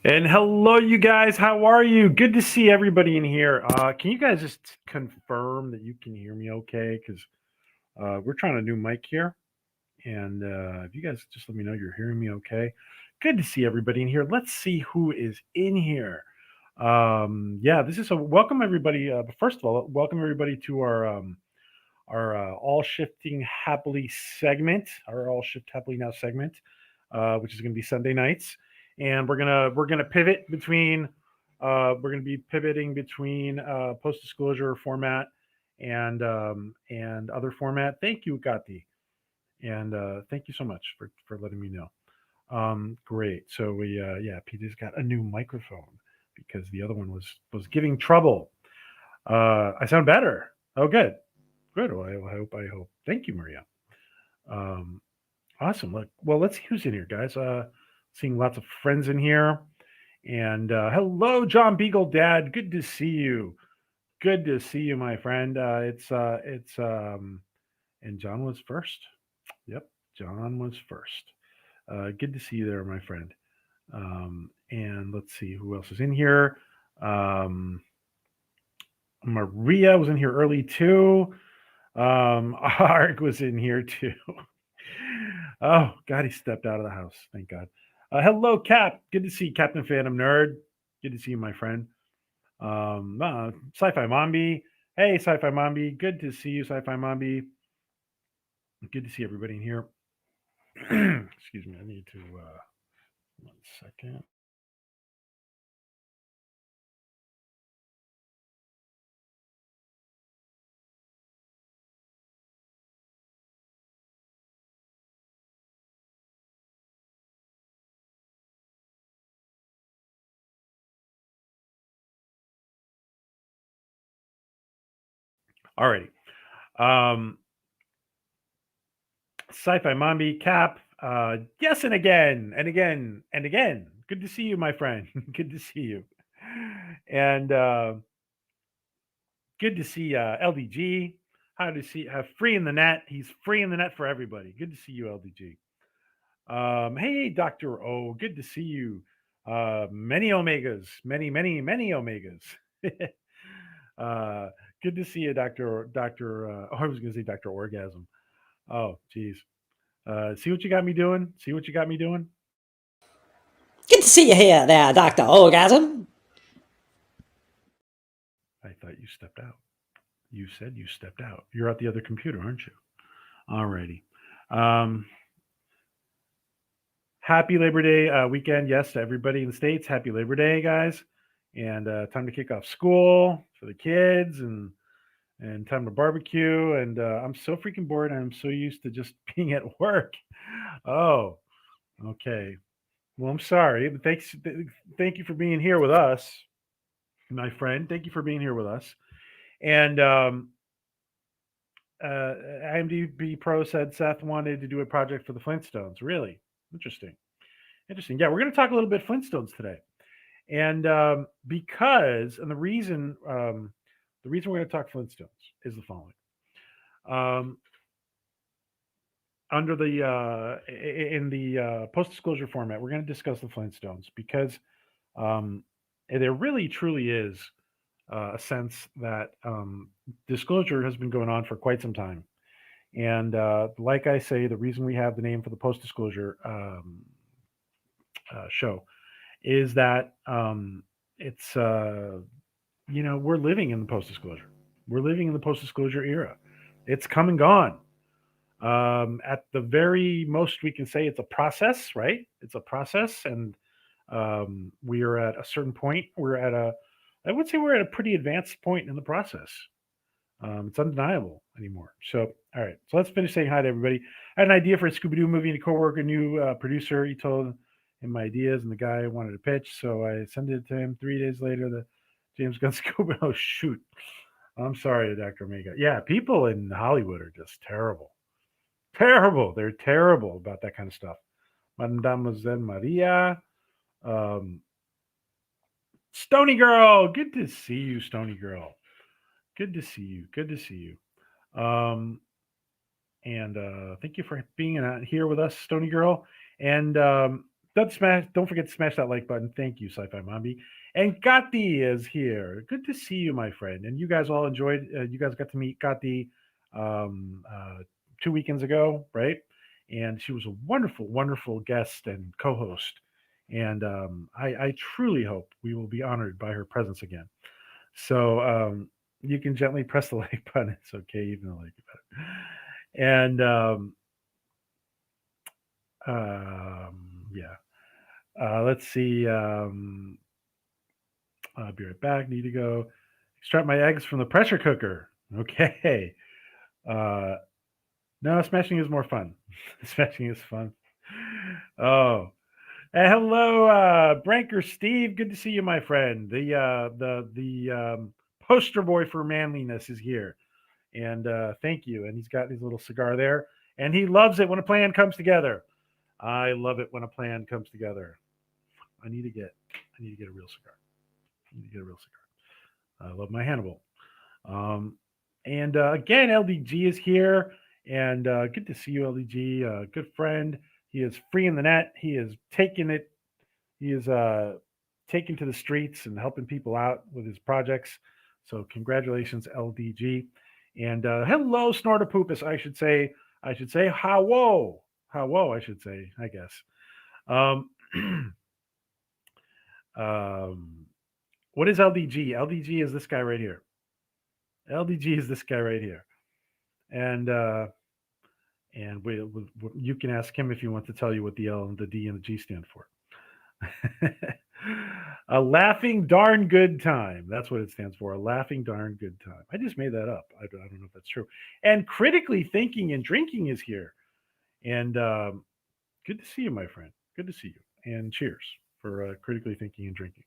And hello, you guys. How are you? Good to see everybody in here. Can you guys just confirm that you can hear me okay? Because we're trying a new mic here. And if you guys just let me know you're hearing me okay. Good to see everybody in here. Let's see who is in here. Yeah, this is a welcome everybody. But first of all, welcome everybody to our all shifting happily segment, our all shift happily now segment, which is going to be Sunday nights, and we're gonna pivot between we're going to be pivoting between post disclosure format and other format. Thank you, Gati, and thank you so much for letting me know. Great. So we yeah, Peter's got a new microphone because the other one was giving trouble. I sound better. Oh, good. Good. Well, I hope. Thank you, Maria. Um, awesome. Look, well, let's see who's in here, guys. Seeing lots of friends in here. And hello, John Beagle, Dad. Good to see you. Good to see you, my friend. It's and John was first. Yep, John was first. Good to see you there, my friend. And let's see who else is in here. Um, Maria was in here early too. Ark was in here too. Oh, God, he stepped out of the house. Thank God. Hello, Cap. Good to see you, Captain Phantom Nerd. Good to see you, my friend. Sci-Fi Mombi. Hey, Sci-Fi Mombi. Good to see you, Sci-Fi Mombi. Good to see everybody in here. Excuse me. I need to, 1 second. Alrighty. Um, Sci-Fi Mombi, Cap. Yes, and again, and again, and again. Good to see you, my friend. Good to see you. And good to see LDG. How to see have free in the net. He's free in the net for everybody. Good to see you, LDG. Hey, Doctor O. Good to see you. Many omegas, many omegas. uh, good to see you, Doctor. Oh, I was going to say Doctor Orgasm. Oh, geez. See what you got me doing? See what you got me doing? Good to see you here there, Dr. Orgasm. I thought you stepped out. You said you stepped out. You're at the other computer, aren't you? Alrighty. Um, happy Labor Day weekend. Yes, to everybody in the States. Happy Labor Day, guys. And time to kick off school for the kids and time to barbecue. And I'm so freaking bored. I'm so used to just being at work. Oh, okay. Well, I'm sorry, but thank you for being here with us, my friend. Thank you for being here with us. And IMDb Pro said Seth wanted to do a project for the Flintstones. Really interesting. Interesting. Yeah, we're going to talk a little bit Flintstones today, and because and the reason we're going to talk Flintstones is the following. Um, under the in the post disclosure format, we're going to discuss the Flintstones because um, there really truly is a sense that disclosure has been going on for quite some time. And like I say, the reason we have the name for the post disclosure show is that it's we're living in the post disclosure. We're living in the post disclosure era. It's come and gone. At the very most, we can say it's a process, right? It's a process, and we are at a certain point. I would say we're at a pretty advanced point in the process. It's undeniable anymore. So, all right. So let's finish saying hi to everybody. I had an idea for a Scooby Doo movie, and a coworker, new producer. He told him my ideas, and the guy wanted to pitch. So I sent it to him. 3 days later, the James Gunn Scooby. Oh shoot! I'm sorry, Dr. Omega. Yeah, people in Hollywood are just terrible. Terrible. They're terrible about that kind of stuff. Mademoiselle Maria. Um, Stony Girl. Good to see you, Stony Girl. Good to see you. Good to see you. And thank you for being here with us, Stony Girl. And Don't forget to smash that like button. Thank you, Sci-Fi Mombi. And Gatti is here. Good to see you, my friend. And you guys all enjoyed. You guys got to meet Gatti um, uh, 2 weekends ago, right? And she was a wonderful, wonderful guest and co-host. And I truly hope we will be honored by her presence again. So you can gently press the like button. It's okay, even like it better. And yeah. Let's see. I'll be right back. Need to go extract my eggs from the pressure cooker. Okay. Uh, no, smashing is more fun. Smashing is fun. Oh, hello, Branker Steve. Good to see you, my friend. The poster boy for manliness is here, and thank you. And he's got his little cigar there, and he loves it when a plan comes together. I love it when a plan comes together. I need to get a real cigar. I need to get a real cigar. I love my Hannibal. Um, and again, LDG is here, and good to see you, LDG. Good friend. He is free in the net. He is taking it. He is taking to the streets and helping people out with his projects. So congratulations, LDG. And hello, Snortopoopus. I should say. How I should say. I guess. Um, um, what is LDG? LDG is this guy right here. LDG is this guy right here, and you can ask him if you want to tell you what the L and the D and the G stand for. A laughing darn good time. That's what it stands for. A laughing darn good time. I just made that up. I don't know if that's true. And critically thinking and drinking is here. And good to see you, my friend. Good to see you. And cheers for critically thinking and drinking.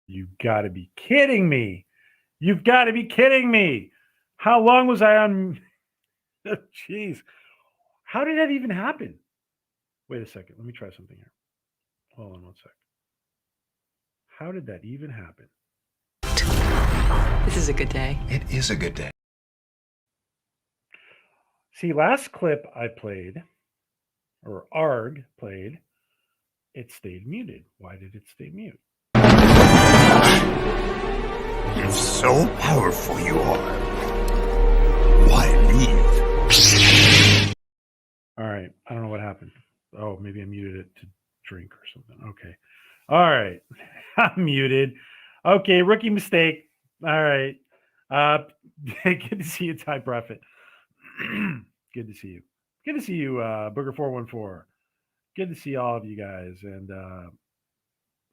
You got to be kidding me. You've got to be kidding me. How long was I on? Jeez. How did that even happen? Wait a second. Let me try something here. Hold on one sec. How did that even happen? This is a good day. It is a good day. See, last clip I played or ARG played, it stayed muted. Why did it stay mute? If so powerful you are, why leave? All right. I don't know what happened. Oh, maybe I muted it to drink or something. Okay. All right. I'm muted. Okay. Rookie mistake. All right. Good to see you, Ty Prophet. Good to see you. Good to see you, Booger414. Good to see all of you guys. And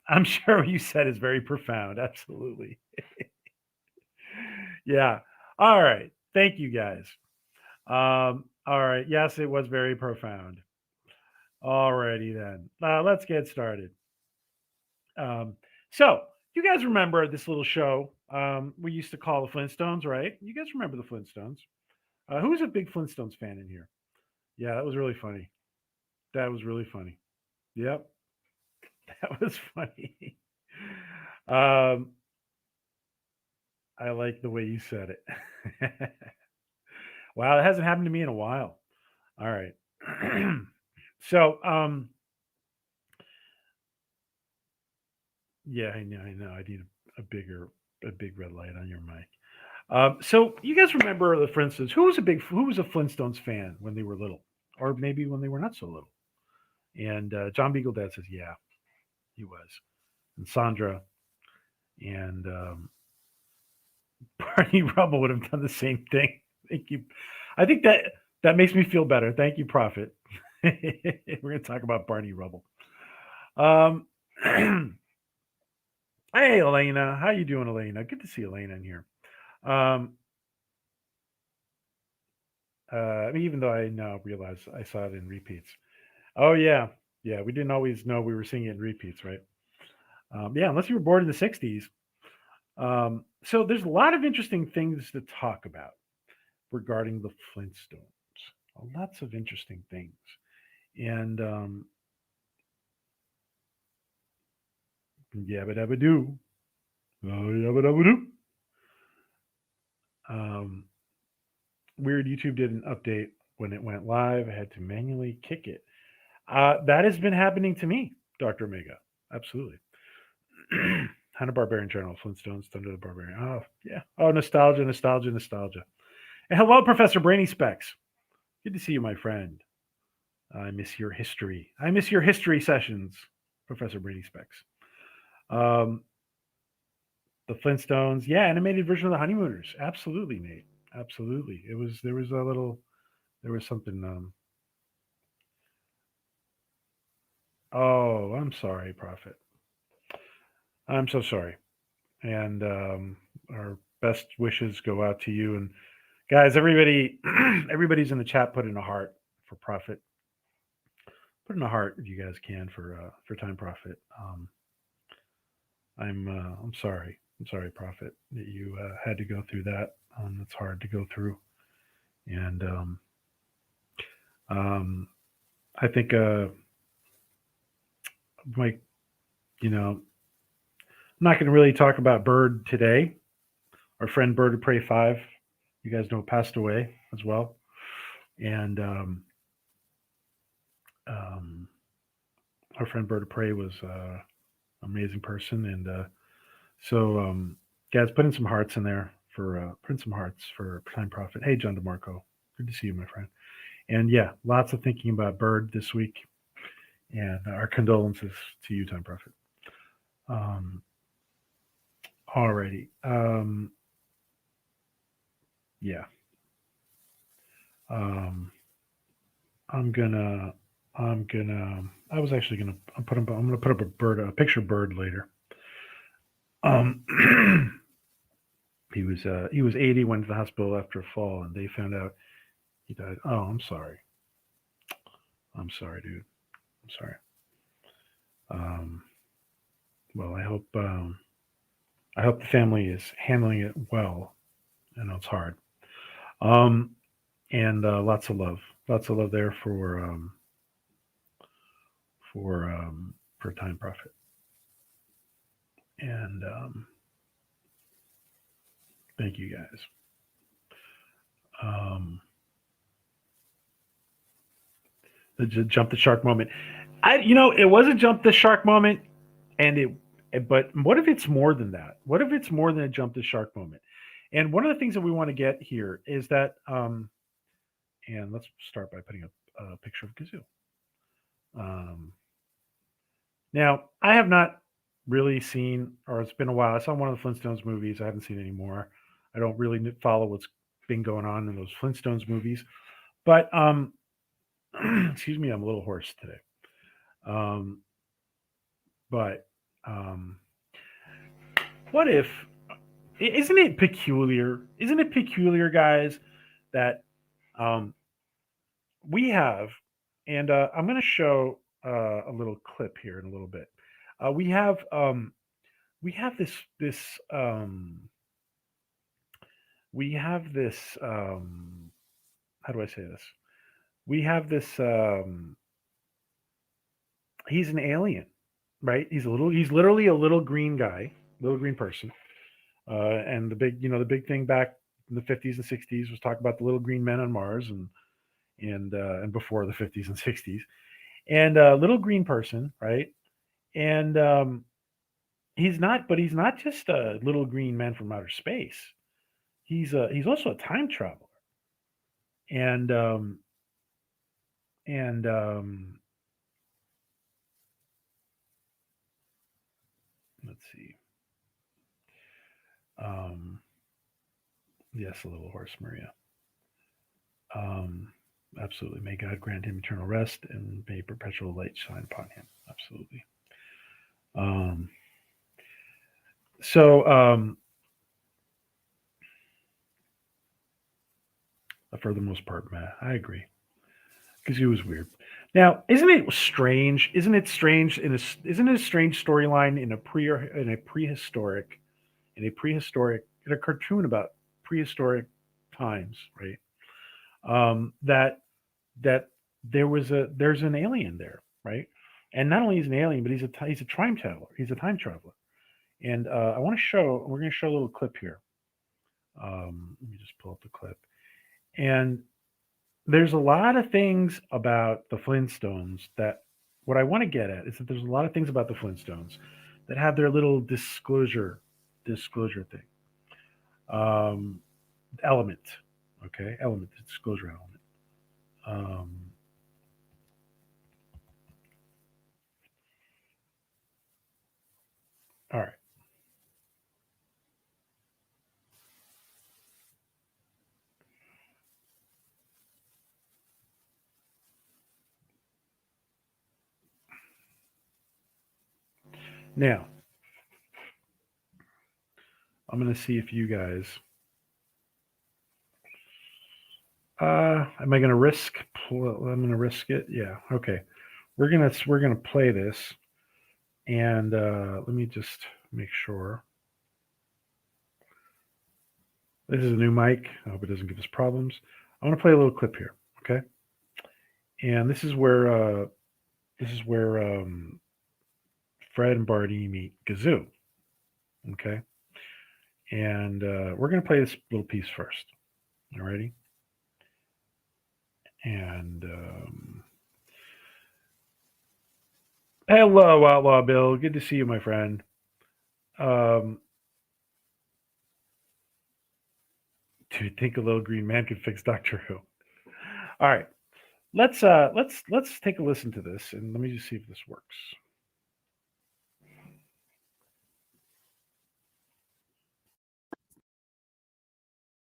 I'm sure what you said is very profound. Absolutely. Yeah. All right. Thank you, guys. All right. Yes, it was very profound. Alrighty then. Let's get started. Um, so, you guys remember this little show we used to call the Flintstones, right? You guys remember the Flintstones? Who's a big Flintstones fan in here? Yeah, that was really funny. That was really funny. Yep, that was funny. um, I like the way you said it. Wow, that hasn't happened to me in a while. All right. So, yeah, I know, I know. I need a big red light on your mic. So you guys remember the, for instance, who was a Flintstones fan when they were little, or maybe when they were not so little? And John Beagle Dad says, yeah, he was, and Sandra and Barney Rubble would have done the same thing. Thank you. I think that makes me feel better. Thank you, Prophet. We're going to talk about Barney Rubble. Um, hey, Elena, how you doing, Elena? Good to see Elena in here. Um, even though I now realize I saw it in repeats. Oh yeah, yeah. We didn't always know we were seeing it in repeats, right? Yeah, unless you were born in the '60s. So there's a lot of interesting things to talk about regarding the Flintstones. Lots of interesting things, and yabba dabba doo, yabba dabba doo. Um, Weird YouTube did an update when it went live. I had to manually kick it. That has been happening to me, Dr. Omega. Absolutely. Hanna Barbarian Journal, Flintstones, Thunder the Barbarian. Oh, yeah. Oh, nostalgia, nostalgia, nostalgia. And hello, Professor Brainy Specs. Good to see you, my friend. I miss your history. I miss your history sessions, Professor Brainy Specs. Um, the Flintstones, yeah, animated version of the Honeymooners. Absolutely, Nate. Absolutely. There was a little, there was something. Oh, I'm sorry, Prophet. I'm so sorry. And our best wishes go out to you. And guys, everybody, everybody's in the chat. Put in a heart for Prophet. Put in a heart if you guys can for Time Prophet. I'm sorry. I'm sorry, Prophet, that you had to go through that. It's hard to go through, and um, I think Mike, you know, I'm not going to really talk about Bird today. Our friend Bird of Prey 5, you guys know, passed away as well, and um, our friend Bird of Prey was an amazing person, and so guys, put in some hearts in there for put in some hearts for Time Prophet. Hey, John DeMarco, good to see you, my friend. And yeah, lots of thinking about Bird this week, and our condolences to you, Time Prophet. Um, alrighty, yeah. Um, I'm gonna, I was actually gonna I'm gonna put up a picture of Bird later. Um, he was 80, went to the hospital after a fall, and they found out he died. Oh, I'm sorry. I'm sorry, dude. I'm sorry. Um, well, I hope the family is handling it well. I know it's hard. Um, and lots of love there for Time Prophet. And thank you guys. Um, The jump the shark moment. It was a jump the shark moment, but what if it's more than that? What if it's more than a jump the shark moment? And one of the things that we want to get here is that, and let's start by putting up a picture of Gazoo. Um, Now, I have not really seen, or it's been a while. I saw one of the Flintstones movies. I haven't seen any more. I don't really follow what's been going on in those Flintstones movies. But excuse me, I'm a little hoarse today. Um, but what if? Isn't it peculiar? Isn't it peculiar, guys, that um, we have? And I'm going to show a little clip here in a little bit. We have this we have this how do I say this? We have this he's an alien, right? He's literally a little green guy, little green person. And the big thing back in the 50s and 60s was talk about the little green men on Mars and before the 50s and 60s. And little green person, right? And he's not just a little green man from outer space. He's also a time traveler. And and let's see. Um, yes, a little horse, Maria. Um, absolutely. May God grant him eternal rest and may perpetual light shine upon him. Absolutely. Um, so, for the most part, Matt, I agree. Because he was weird. Now, isn't it strange? Isn't it strange isn't it a strange storyline in a prehistoric in a cartoon about prehistoric times, right? That there's an alien there, right? And not only is an alien, but he's a time traveler. He's a time traveler. And we're going to show a little clip here. Let me just pull up the clip. And there's a lot of things about the Flintstones that what I want to get at is that there's a lot of things about the Flintstones that have their little disclosure thing. Um, element. Okay, element, disclosure element. All right. Now, I'm going to see if you guys. Am I going to risk? I'm going to risk it. Yeah. Okay. We're gonna play this, and let me just make sure. This is a new mic. I hope it doesn't give us problems. I want to play a little clip here. Okay. And this is where Fred and Barney meet Gazoo. Okay. And we're going to play this little piece first. Alrighty. And hello, Outlaw Bill. Good to see you, my friend. Do you think a little green man could fix Doctor Who? All right. Let's take a listen to this, and let me just see if this works.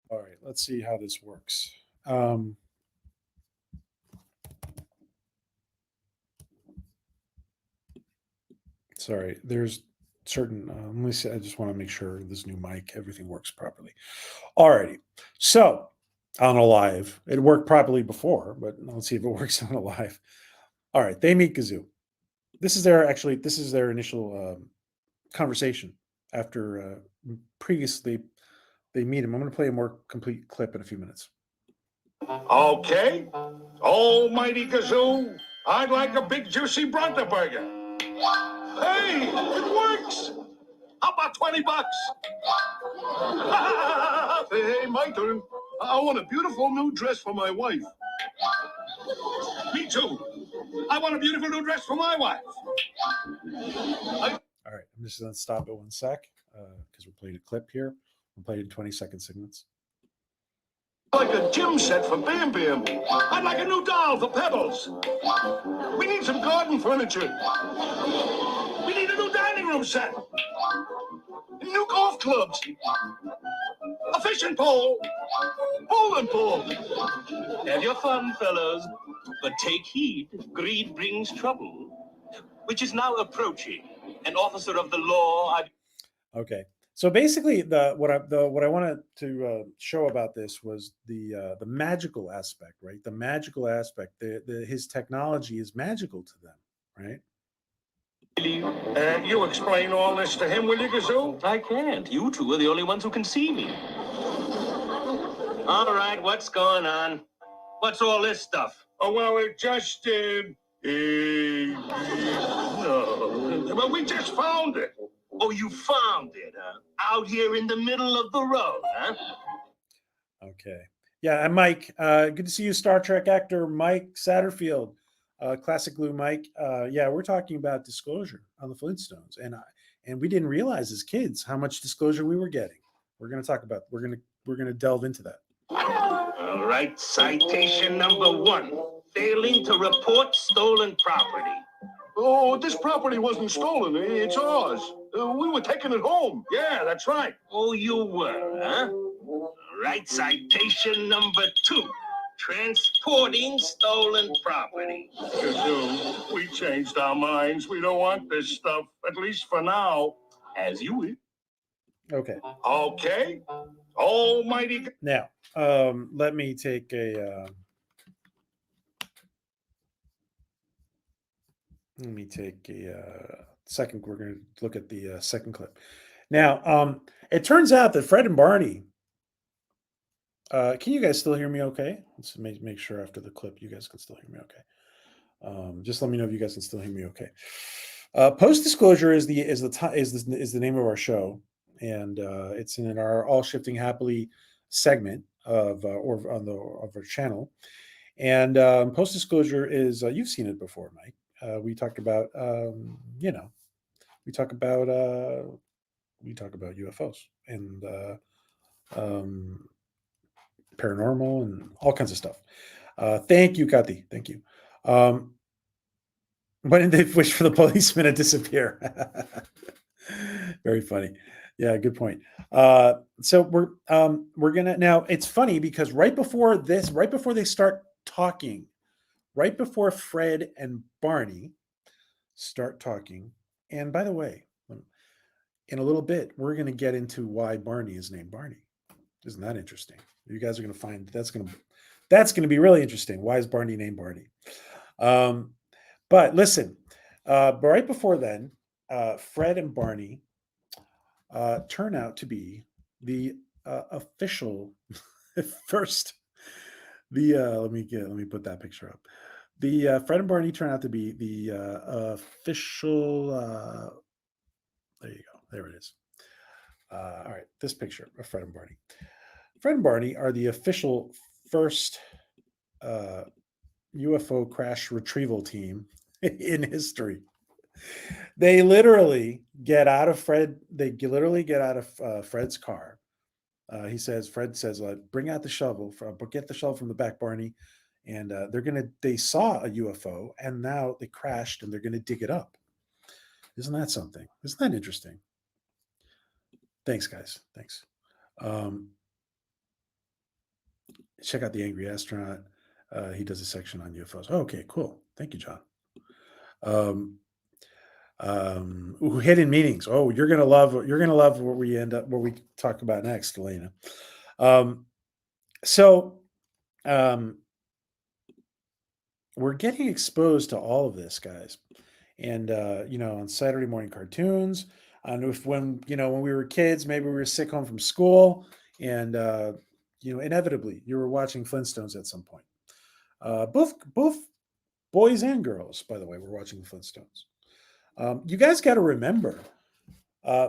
All right, let's see how this works. Sorry, there's certain. Let me see. I just want to make sure this new mic, everything works properly. All righty. So on a live, it worked properly before, but let's see if it works on a live. All right, they meet Gazoo. This is their initial conversation after previously they meet him. I'm going to play a more complete clip in a few minutes. Okay. Almighty Gazoo, I'd like a big juicy Bronta burger. Hey, it works. How about $20? Hey, my turn. I want a beautiful new dress for my wife. Me too. I want a beautiful new dress for my wife. All right, I'm just going to stop it 1 sec because we're playing a clip here. We're playing 20-second segments. Like a gym set for Bam Bam. I'd like a new doll for Pebbles. We need some garden furniture. We need a new dining room set. New golf clubs. A fishing pole. Bowling ball. Have your fun, fellows. But take heed, greed brings trouble, which is now approaching. An officer of the law. Okay, so basically, what I wanted to show about this was the magical aspect, right? The magical aspect. His technology is magical to them, right? You explain all this to him, will you, Gazoo? I can't. You two are the only ones who can see me. All right, what's going on? What's all this stuff? Oh, well, it just, no. Well, we just found it. Oh, you found it, huh? Out here in the middle of the road, huh? Okay. Yeah, and Mike, good to see you, Star Trek actor Mike Satterfield, Classic Glue Mike. Yeah, we're talking about disclosure on the Flintstones, and we didn't realize as kids how much disclosure we were getting. We're going to talk about. We're going to delve into that. All right, citation number 1. Failing to report stolen property. Oh, this property wasn't stolen. It's ours. We were taking it home. Yeah, that's right. Oh, you were, huh? All right, citation number 2. Transporting stolen property. Gazoo, we changed our minds. We don't want this stuff, at least for now. As you wish. Okay. Okay. Almighty. Now, let me take a. Let me take a second. We're going to look at the second clip. Now, it turns out that Fred and Barney. Can you guys still hear me okay? Let's make sure after the clip you guys can still hear me okay. Just let me know if you guys can still hear me okay. Post disclosure is the name of our show, and it's in our All Shifting Happily segment of our channel. And post disclosure is you've seen it before, Mike. We talk about we talk about UFOs and paranormal and all kinds of stuff. Thank you, Kathy. Thank you. When did they wish for the policeman to disappear? Very funny. Yeah, good point. So we're gonna now. It's funny because right before they start talking, right before Fred and Barney start talking, and by the way, in a little bit we're gonna get into why Barney is named Barney. Isn't that interesting? You guys are gonna find that's gonna be really interesting. Why is Barney named Barney? But listen, but right before then, Fred and Barney turn out to be the official first. Let me put that picture up. The Fred and Barney turn out to be the official. There you go. There it is. All right, this picture of Fred and Barney. Fred and Barney are the official first UFO crash retrieval team in history. They literally get out of Fred. They literally get out of Fred's car. Fred says, bring out the shovel, get the shovel from the back, Barney. And they saw a UFO and now they crashed and they're going to dig it up. Isn't that something? Isn't that interesting? Thanks, guys. Thanks. Check out the Angry Astronaut. He does a section on UFOs. Oh, okay, cool. Thank you, John. Hidden meanings. Oh, you're gonna love what we talk about next, Elena. We're getting exposed to all of this, guys, and on Saturday morning cartoons. And when we were kids, maybe we were sick home from school, and inevitably you were watching Flintstones at some point. Both boys and girls, by the way, were watching the Flintstones. You guys got to remember,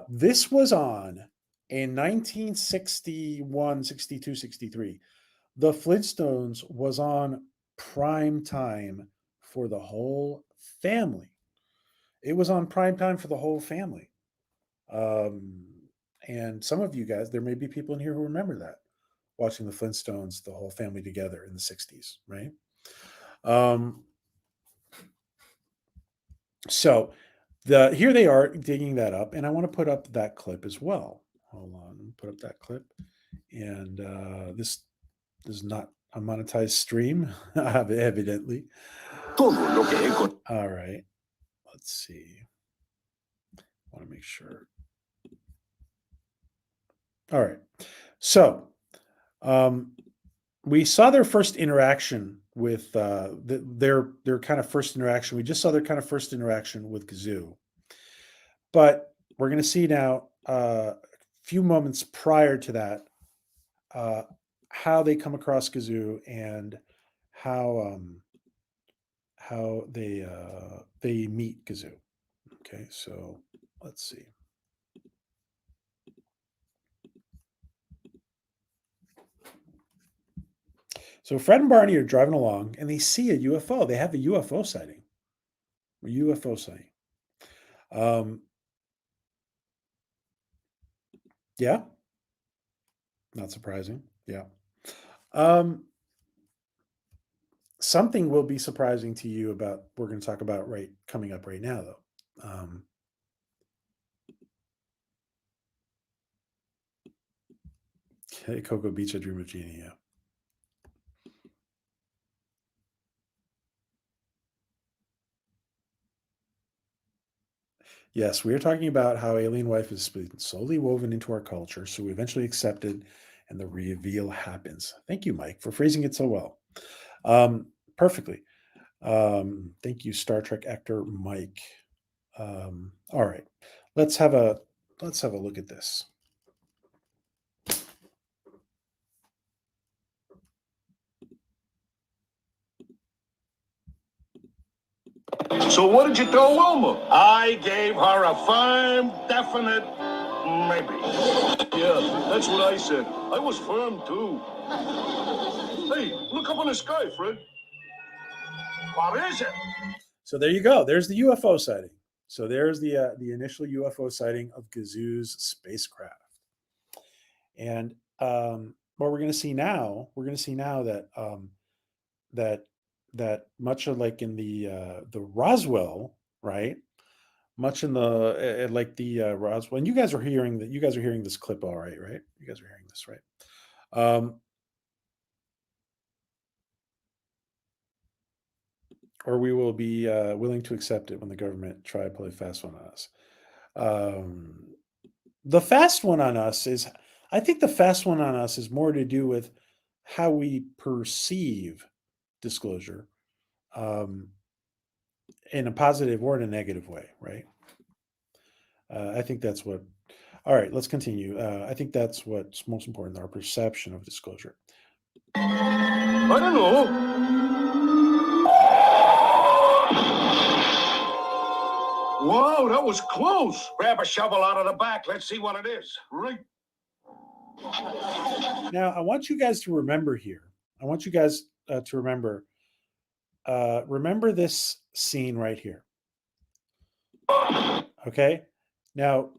this was on in 1961, 62, 63. The Flintstones was on prime time for the whole family. It was on prime time for the whole family. And some of you guys, there may be people in here who remember that, watching the Flintstones, the whole family together in the 60s, right? So here they are digging that up, and I want to put up that clip as well. Hold on, put up that clip. And this is not a monetized stream, evidently. All right, let's see. I want to make sure. All right, so we saw their first interaction with their kind of first interaction. We just saw their kind of first interaction with Gazoo, but we're going to see now a few moments prior to that how they come across Gazoo and how they meet Gazoo. Okay, so let's see. So Fred and Barney are driving along, and they see a UFO. They have a UFO sighting. A UFO sighting. Yeah. Not surprising. Yeah. Something will be surprising to you about we're going to talk about coming up right now, though. Cocoa Beach, I Dream of Jeannie. Yeah. Yes, we are talking about how alien life has been slowly woven into our culture, so we eventually accept it, and the reveal happens. Thank you, Mike, for phrasing it so well. Perfectly. Thank you, Star Trek actor Mike. All right, let's have a look at this. So what did you tell Wilma? I gave her a firm, definite maybe. Yeah, that's what I said. I was firm, too. Hey, look up in the sky, Fred. What is it? So there you go. There's the UFO sighting. So there's the initial UFO sighting of Gazoo's spacecraft. And what we're going to see now, that much of like in the Roswell, right? Much in the like the Roswell, and you guys are hearing this clip, all right? Right? You guys are hearing this, right? Or we will be willing to accept it when the government try to play fast one on us. The fast one on us is, I think the fast one on us is more to do with how we perceive disclosure in a positive or in a negative way, right? I think that's what. All right, let's continue. I think that's what's most important, our perception of disclosure. I don't know. Wow, that was close. Grab a shovel out of the back. Let's see what it is. Right. Now, I want you guys to remember here. I want you guys to remember this scene right here. Okay? Now,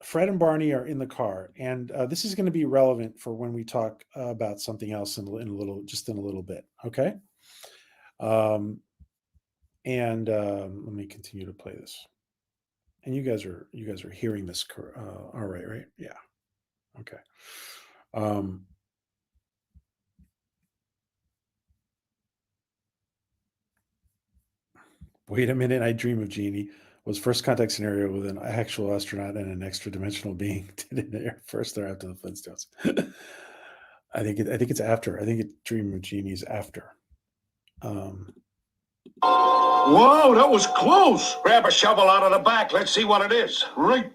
Fred and Barney are in the car, and this is going to be relevant for when we talk about something else in a little bit. Okay? And let me continue to play this. And you guys are hearing this all right? Yeah. Okay. Wait a minute, I Dream of Jeannie was first contact scenario with an actual astronaut and an extra dimensional being. Did it air first or after the Flintstones? I think it's after. I think Dream of Jeannie's after. Whoa, that was close. Grab a shovel out of the back. Let's see what it is. Right.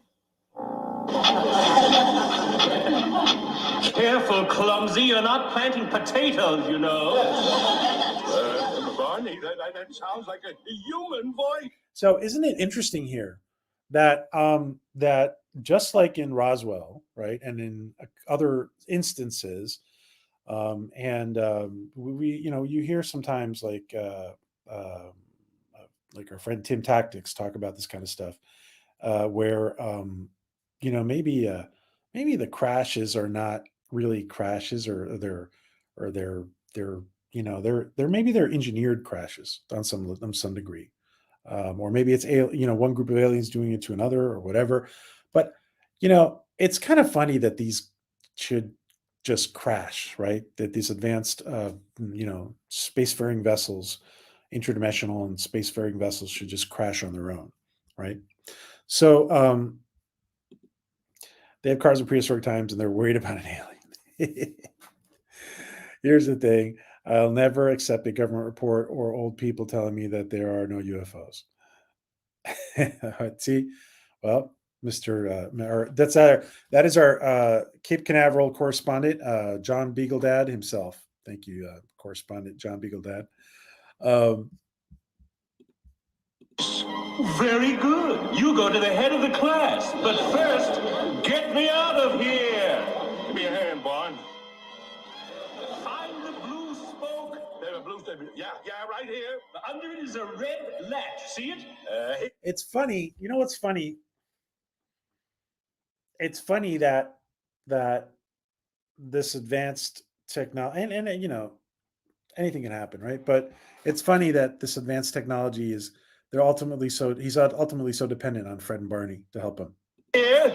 Careful, clumsy. You're not planting potatoes, you know. Barney, that sounds like a human voice. So isn't it interesting here that just like in Roswell, right, and in other instances, You hear sometimes like our friend Tim Tactics talk about this kind of stuff, where maybe the crashes are not really crashes, or they're they're maybe they're engineered crashes on some degree, or maybe it's one group of aliens doing it to another or whatever. But it's kind of funny that these should just crash, right? That these advanced spacefaring vessels, interdimensional and spacefaring vessels, should just crash on their own, right? So they have cars in prehistoric times and they're worried about an alien. Here's the thing. I'll never accept a government report or old people telling me that there are no UFOs. See, well, that is our Cape Canaveral correspondent, John Beagledad himself. Thank you, correspondent John Beagledad. Very good. You go to the head of the class. But first, get me out of here. Give me a hand, Barn. Find the blue spoke. There's a blue stick. Yeah, right here. Under it is a red latch. See it? It's funny. You know what's funny? It's funny that this advanced technology, and anything can happen, right? But it's funny that this advanced technology he's ultimately so dependent on Fred and Barney to help him. Here.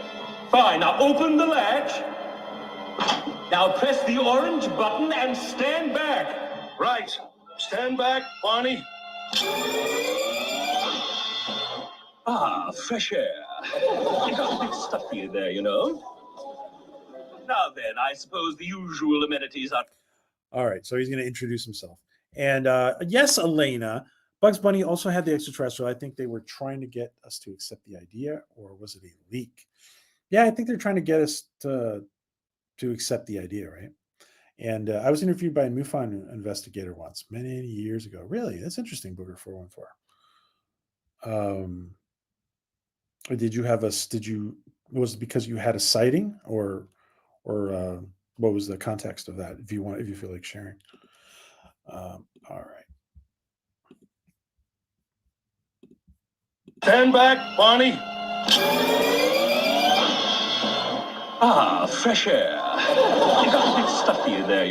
Fine. Now open the latch. Now press the orange button and stand back. Right. Stand back, Barney. Ah, fresh air. It got a bit stuffy in there, Now then, I suppose the usual amenities are... All right, so he's going to introduce himself. And yes, Elena, Bugs Bunny also had the extraterrestrial. I think they were trying to get us to accept the idea, or was it a leak? Yeah, I think they're trying to get us to accept the idea, right? And I was interviewed by a MUFON investigator once, many years ago. Really, that's interesting, Booger 414. Was it because you had a sighting, or what was the context of that? If you feel like sharing. All right. Stand back, Barney. Ah, fresh air. It got a bit stuffy in there,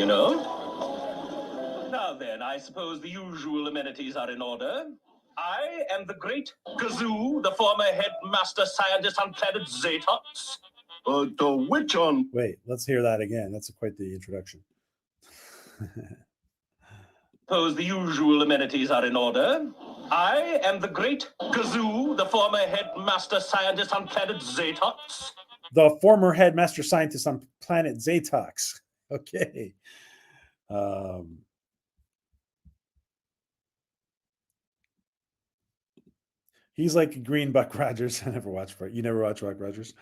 Now then, I suppose the usual amenities are in order. I am the great Gazoo, the former headmaster scientist on planet Zatox. Which on? Wait, let's hear that again. That's quite the introduction. Suppose the usual amenities are in order. I am the great Gazoo, the former headmaster scientist on planet Zatox. The former headmaster scientist on planet Zatox. Okay. He's like Green Buck Rogers. I never watched it. You never watched Buck Rogers.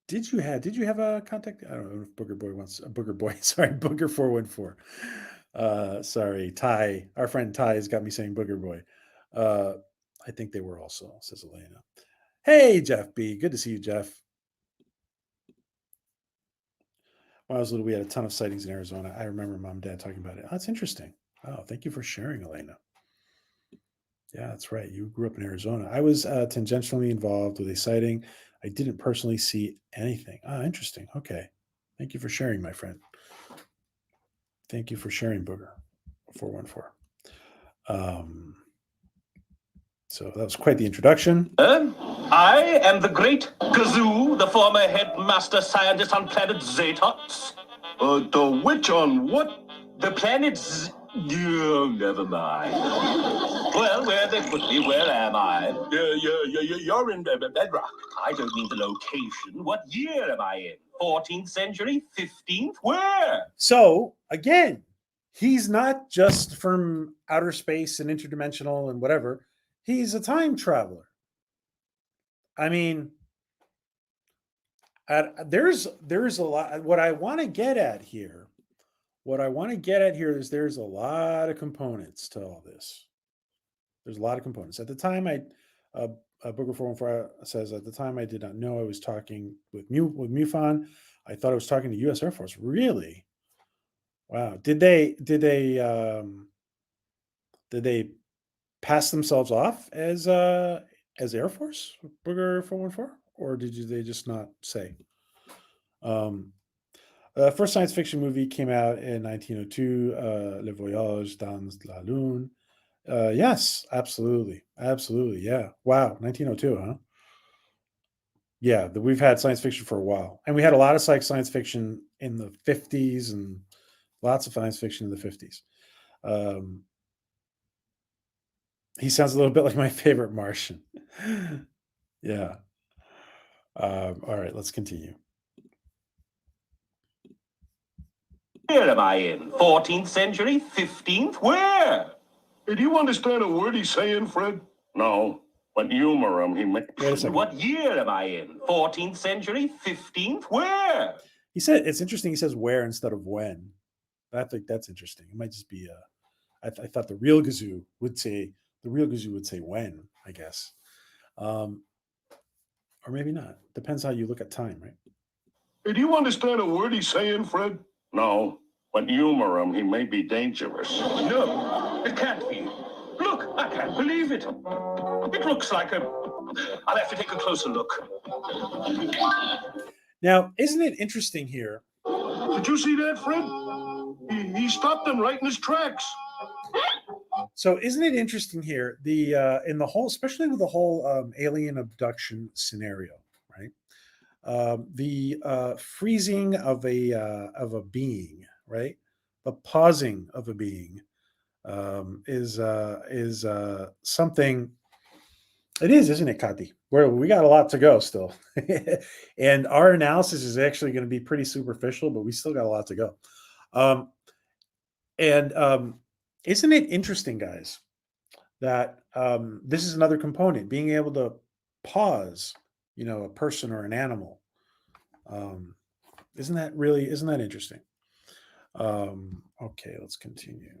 Did you have a contact? I don't know if Booger Boy wants a Booger Boy. Sorry, Booger 414. Sorry, Ty. Our friend Ty has got me saying Booger Boy. I think they were also, says Elena. Hey, Jeff B. Good to see you, Jeff. When I was little, we had a ton of sightings in Arizona. I remember Mom and Dad talking about it. Oh, that's interesting. Oh, thank you for sharing, Elena. Yeah, that's right. You grew up in Arizona. I was tangentially involved with a sighting. I didn't personally see anything. Ah, interesting. Okay. Thank you for sharing, my friend. Thank you for sharing, Booger 414. So that was quite the introduction. I am the great Gazoo, the former headmaster scientist on planet Zatox. The which on what? The planet never mind. Well, where they put me, where am I? You're in Bedrock. I don't mean the location. What year am I in? 14th century? 15th? Where? So, again, he's not just from outer space and interdimensional and whatever. He's a time traveler. I mean, there's a lot. What I want to get at here is there's a lot of components to all this. There's a lot of components. At the time, Booger 414 says, at the time I did not know I was talking with MUFON. I thought I was talking to U.S. Air Force. Really? Wow. Did they pass themselves off as Air Force Booger 414, or they just not say? Um, First science fiction movie came out in 1902. Le Voyage dans la Lune. Yes, absolutely, absolutely, yeah. Wow, 1902, huh? Yeah, we've had science fiction for a while, and we had a lot of science fiction in the 50s, and lots of science fiction in the 50s. Um, he sounds a little bit like my favorite Martian. Yeah. All right, let's continue. Where am I in? 14th century? 15th? Where? Do you understand a word he's saying, Fred? No, but humor him. He meant. Wait a second. What year am I in? 14th century? 15th? Where? He said it's interesting. He says where instead of when. I think that's interesting. It might just be. I thought the real Gazoo would say when. I guess, or maybe not. Depends how you look at time, right? Do you understand a word he's saying, Fred? No, but humor him. He may be dangerous. No, it can't be. Look, I can't believe it. It looks like a... I'll have to take a closer look. Now, isn't it interesting here? Did you see that, Fred? He stopped them right in his tracks. So, isn't it interesting here? The in the whole, especially with the whole alien abduction scenario, right? The freezing of a being, right? The pausing of a being is something. It is, isn't it, Kati? We got a lot to go still, and our analysis is actually going to be pretty superficial, but we still got a lot to go. And isn't it interesting, guys, that this is another component, being able to pause, a person or an animal. Isn't that interesting? Okay, let's continue.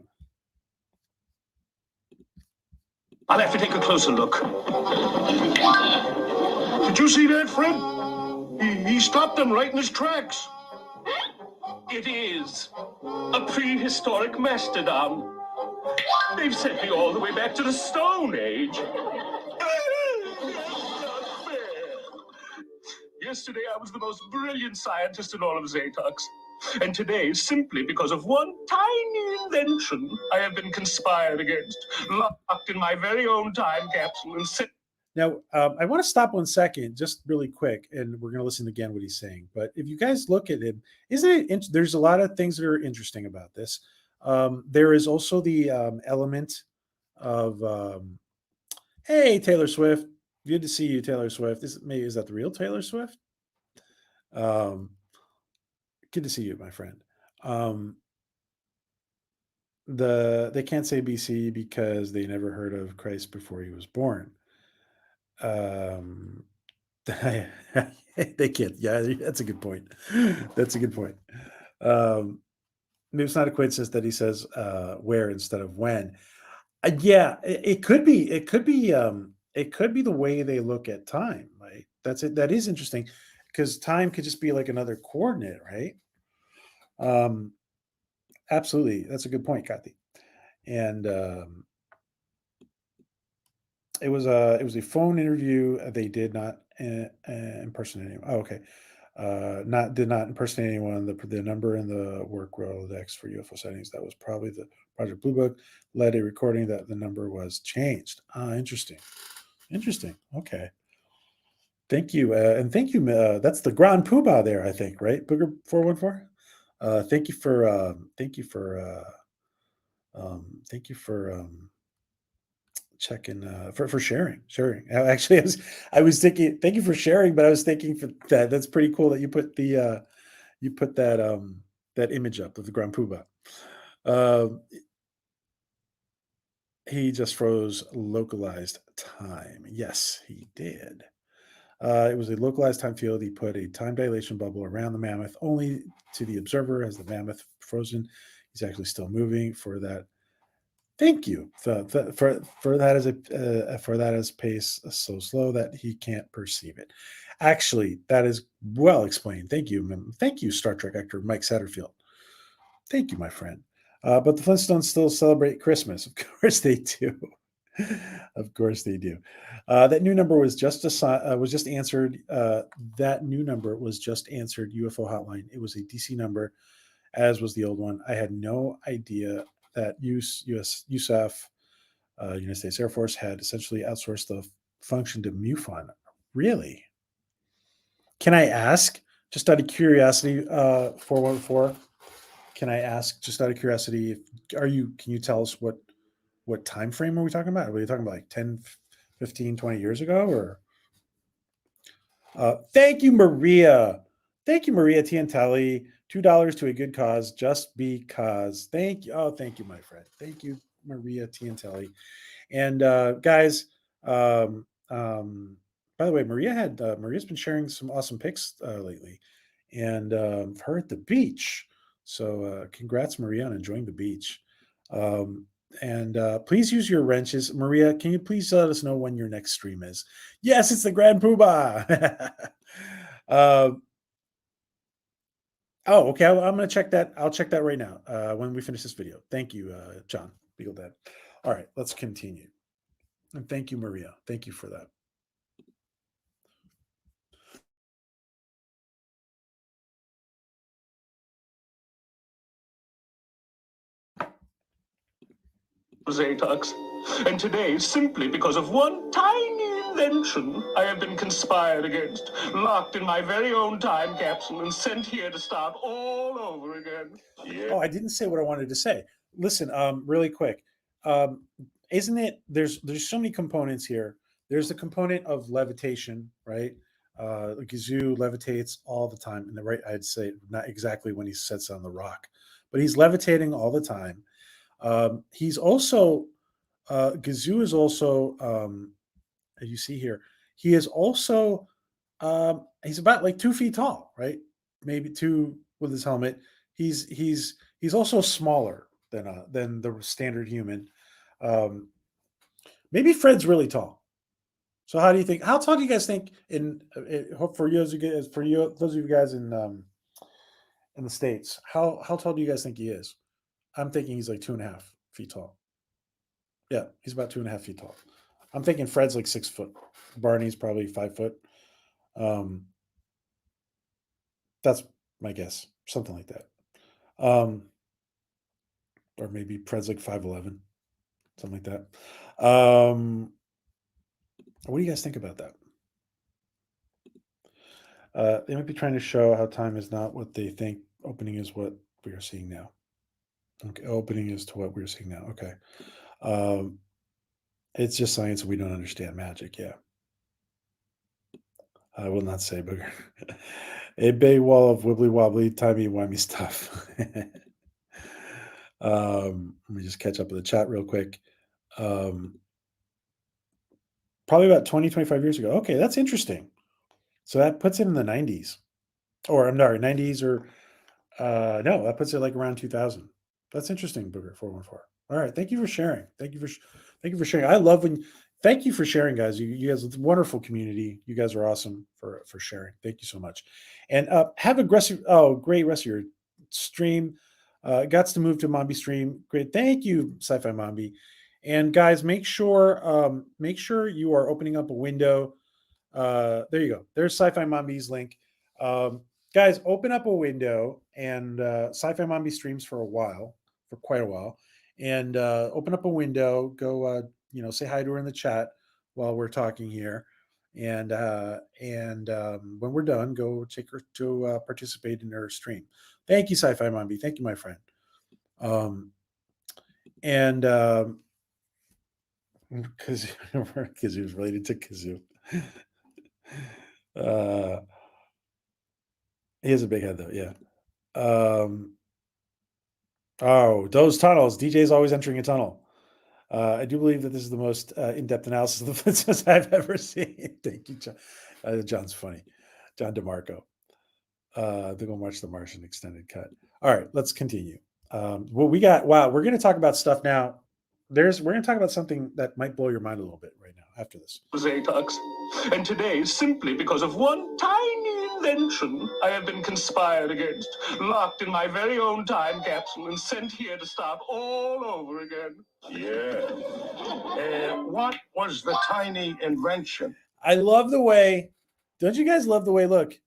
I'll have to take a closer look. Did you see that, Fred? He stopped them right in his tracks. It is a prehistoric mastodon. They've sent me all the way back to the Stone Age. Yesterday, I was the most brilliant scientist in all of Zatox. And today, simply because of one tiny invention I have been conspired against, locked in my very own time capsule and sent. Now, I want to stop 1 second, just really quick, and we're going to listen again what he's saying. But if you guys look at it, isn't it? There's a lot of things that are interesting about this. There is also the element of, hey, Taylor Swift, good to see you, Taylor Swift. Is that the real Taylor Swift? Good to see you, my friend. They can't say BC because they never heard of Christ before he was born. They can't. Yeah, that's a good point. That's a good point. It's not a coincidence that he says where instead of when. Yeah, it could be. It could be. It could be the way they look at time. Right. That's it. That is interesting because time could just be like another coordinate, right? Absolutely. That's a good point, Kathy. And it was a phone interview. They did not impersonate anyone. Oh, okay. Did not impersonate anyone. The number in the work Rolodex for UFO sightings, that was probably the Project Blue Book, led a recording that the number was changed. Interesting. Okay. Thank you. And thank you. That's the Grand Poobah there, I think, right? Booger 414. Thank you for checking for sharing. Actually, I was thinking. Thank you for sharing, but I was thinking for that. That's pretty cool that you put that image up of the Grand Poobah. He just froze localized time. Yes, he did. It was a localized time field. He put a time dilation bubble around the mammoth, only to the observer as the mammoth frozen. He's actually still moving for that Thank you for that as pace so slow that he can't perceive it. Actually, that is well explained. Thank you, thank you, Star Trek actor Mike Satterfield. Thank you, my friend. But the Flintstones still celebrate Christmas. Of course they do. Of course they do. That new number was just answered. That new number was just answered UFO hotline. It was a DC number, as was the old one. I had no idea that USAF, United States Air Force, had essentially outsourced the function to MUFON. Really? Can I ask, just out of curiosity, 414? Can I ask, just out of curiosity, can you tell us what time frame are we talking about? Are we talking about like 10, 15, 20 years ago? Or thank you, Maria. Thank you, Maria Tiantelli. $2 to a good cause just because. Thank you. Oh, thank you, my friend. Thank you, Maria Tiantelli. And guys, by the way, Maria's been sharing some awesome pics lately, and her at the beach. So congrats, Maria, on enjoying the beach. And please use your wrenches. Maria, can you please let us know when your next stream is? Yes, it's the Grand Poobah. Oh, okay. I'm going to check that. I'll check that right now when we finish this video. Thank you, John Beagle Dad. All right, let's continue. And thank you, Maria. Thank you for that. Zatox. And today, simply because of one tiny invention, I have been conspired against, locked in my very own time capsule, and sent here to start all over again. Yeah. Oh, I didn't say what I wanted to say. Listen, really quick. Isn't it? There's so many components here. There's the component of levitation, right? Gazoo levitates all the time, and I'd say not exactly when he sits on the rock, but he's levitating all the time. He's also Gazoo is also as you see here, he is also he's about like 2 feet tall, right? Maybe 2 with his helmet. He's also smaller than the standard human. Maybe Fred's really tall. So how do you think? How tall do you guys think? For those of you guys in the States, how tall do you guys think he is? I'm thinking he's like 2.5 feet tall. Yeah, he's about 2.5 feet tall. I'm thinking Fred's like 6 foot. Barney's probably 5 foot. That's my guess, something like that. Or maybe Fred's like 5'11", something like that. What do you guys think about that? They might be trying to show how time is not what they think. Opening is what we are seeing now. Okay, opening is to what we're seeing now. Okay. It's just science. We don't understand magic. Yeah. I will not say booger. A bay wall of wibbly wobbly, timey wimey stuff. Let me just catch up with the chat real quick. Probably about 20, 25 years ago. Okay, that's interesting. So that puts it in the 90s. Or I'm sorry, 90s or no, that puts it like around 2000. That's interesting, Booger 414. All right, thank you for sharing. Thank you for sharing. I love when thank you for sharing, guys. You guys, it's a wonderful community. You guys are awesome for sharing. Thank you so much. And have a great rest of your stream. Got to move to Mombi stream. Great. Thank you, Sci-Fi Mombi. And guys, make sure you are opening up a window. There you go. There's Sci-Fi Mombi's link. Guys, open up a window, and Sci-Fi Mombi streams for quite a while. And open up a window, go say hi to her in the chat while we're talking here. And when we're done, go take her to participate in her stream. Thank you, Sci-Fi Mombi. Thank you, my friend. Because he was related to Gazoo. He has a big head, though. Yeah. Oh, those tunnels. DJ's always entering a tunnel. I do believe that this is the most in-depth analysis of the Flintstones I've ever seen. Thank you, John. John's funny. John DeMarco. They're going to watch the Martian extended cut. All right, let's continue. We're going to talk about stuff now. we're going to talk about something that might blow your mind a little bit right now after this. Zatox. And today, simply because of one tiny invention I have been conspired against, locked in my very own time capsule and sent here to start all over again. Yeah. What was the tiny invention? I love the way, don't you guys love the way, look,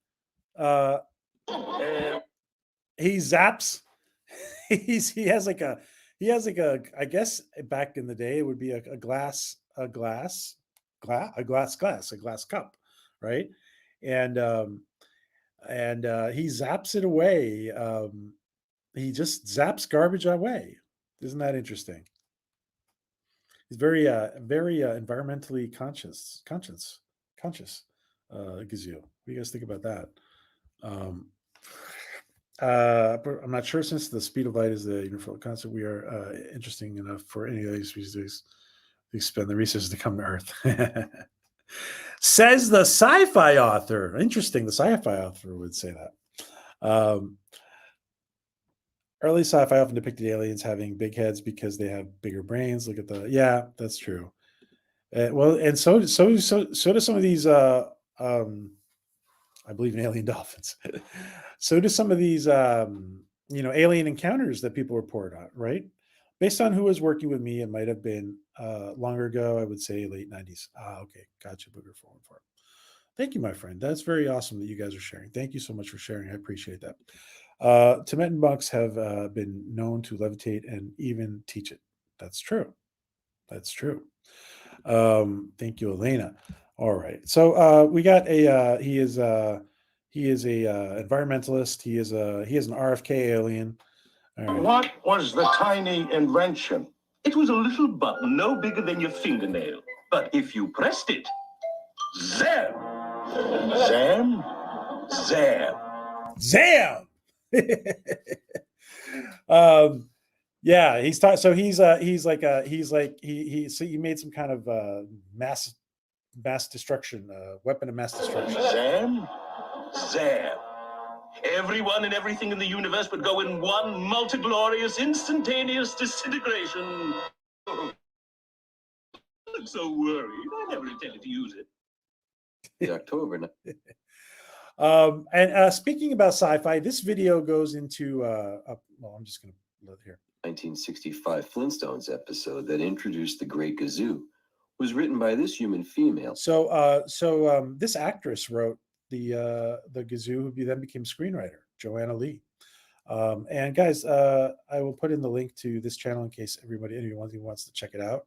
he zaps, he has like a, I guess back in the day, it would be a glass cup, right? And he zaps it away. He just zaps garbage away. Isn't that interesting? He's very environmentally conscious. Gazoo. What do you guys think about that? I'm not sure, since the speed of light is the universal constant, we are interesting enough for any of these species to spend the resources to come to Earth. Says the sci-fi author. Interesting, the sci-fi author would say that. Early sci-fi often depicted aliens having big heads because they have bigger brains. Look at yeah, that's true. Well, and so do some of these. I believe in alien dolphins. So do some of these, alien encounters that people report on, right? Based on who was working with me, it might have been longer ago. I would say late 90s. Okay, gotcha. Booger for. Thank you, my friend. That's very awesome that you guys are sharing. Thank you so much for sharing. I appreciate that. Tibetan monks have been known to levitate and even teach it. That's true. Thank you, Elena. All right. So we got he is a environmentalist. He is an RFK alien. All right. What was the tiny invention? It was a little button no bigger than your fingernail. But if you pressed it, zam! Zam? Zam! Yeah, he made some kind of mass destruction, weapon of mass destruction. Zam. Everyone and everything in the universe would go in one multiglorious, instantaneous disintegration. I'm so worried. I never intended to use it. The October. And speaking about sci-fi, this video goes into I'm just going to look here. 1965 Flintstones episode that introduced the Great Gazoo was written by this human female. So this actress wrote the Gazoo, who then became screenwriter, Joanna Lee. And guys, I will put in the link to this channel in case anyone who wants to check it out.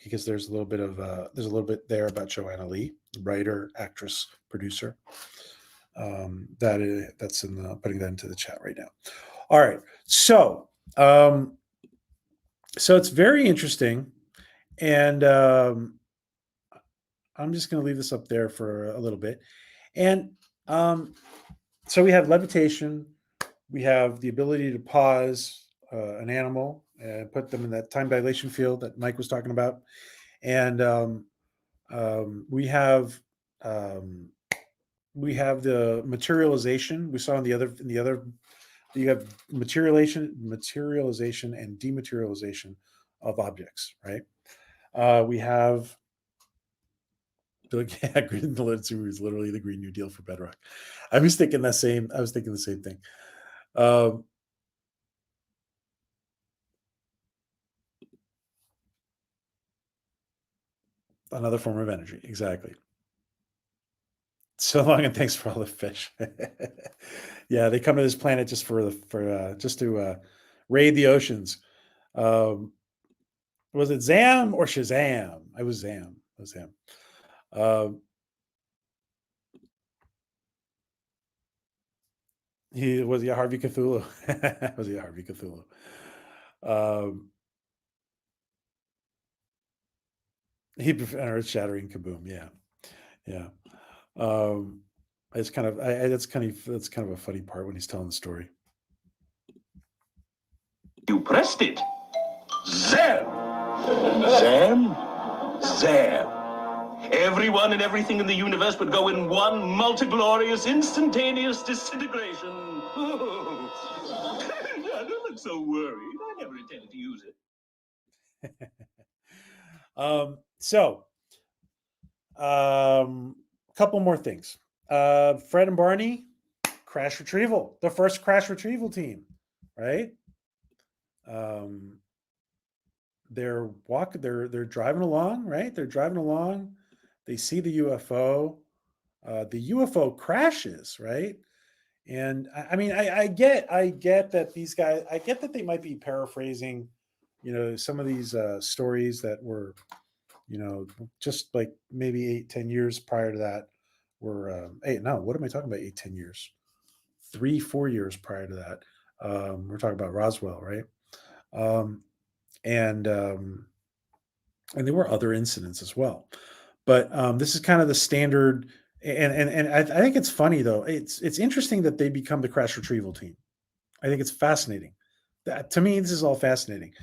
Because there's a little bit there about Joanna Lee, writer, actress, producer. That's putting that into the chat right now. All right, so it's very interesting, and I'm just going to leave this up there for a little bit. And so we have levitation, we have the ability to pause an animal and put them in that time dilation field that Mike was talking about, and we have the materialization. We saw in the other. You have materialization and dematerialization of objects, right? We have Green Literature is literally the Green New Deal for Bedrock. I was thinking the same thing. Another form of energy, exactly. So long, and thanks for all the fish. Yeah, they come to this planet just to raid the oceans. Was it Zam or Shazam? I was Zam. Was he a Harvey Cthulhu? Was he a Harvey Cthulhu? He preferred earth-shattering kaboom. Yeah. It's kind of that's kind of a funny part when he's telling the story. You pressed it. Zam! Everyone and everything in the universe would go in one multiglorious, instantaneous disintegration. don't look so worried. I never intended to use it. Couple more things. Fred and Barney, crash retrieval, the first crash retrieval team, right? They're driving along, right? They're driving along. They see the UFO. The UFO crashes, right? And I mean, I get that these guys, I get that they might be paraphrasing, some of these stories that were, just like maybe 8-10 years prior to that were, what am I talking about? 8-10 years, 3-4 years prior to that. We're talking about Roswell, right? And there were other incidents as well, but this is kind of the standard. And I think it's funny though. It's interesting that they become the crash retrieval team. I think it's fascinating. To me, this is all fascinating.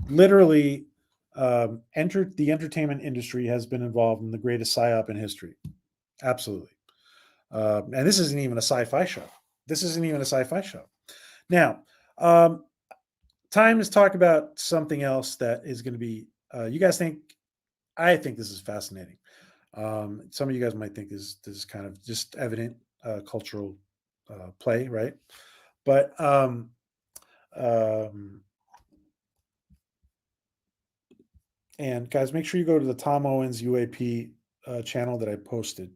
Literally, the entertainment industry has been involved in the greatest psyop in history. Absolutely. And this isn't even a sci-fi show. Now, time to talk about something else that is going to be. You guys think? I think this is fascinating. Some of you guys might think this is kind of just evident cultural play, right? But and guys, make sure you go to the Tom Owens UAP channel that I posted.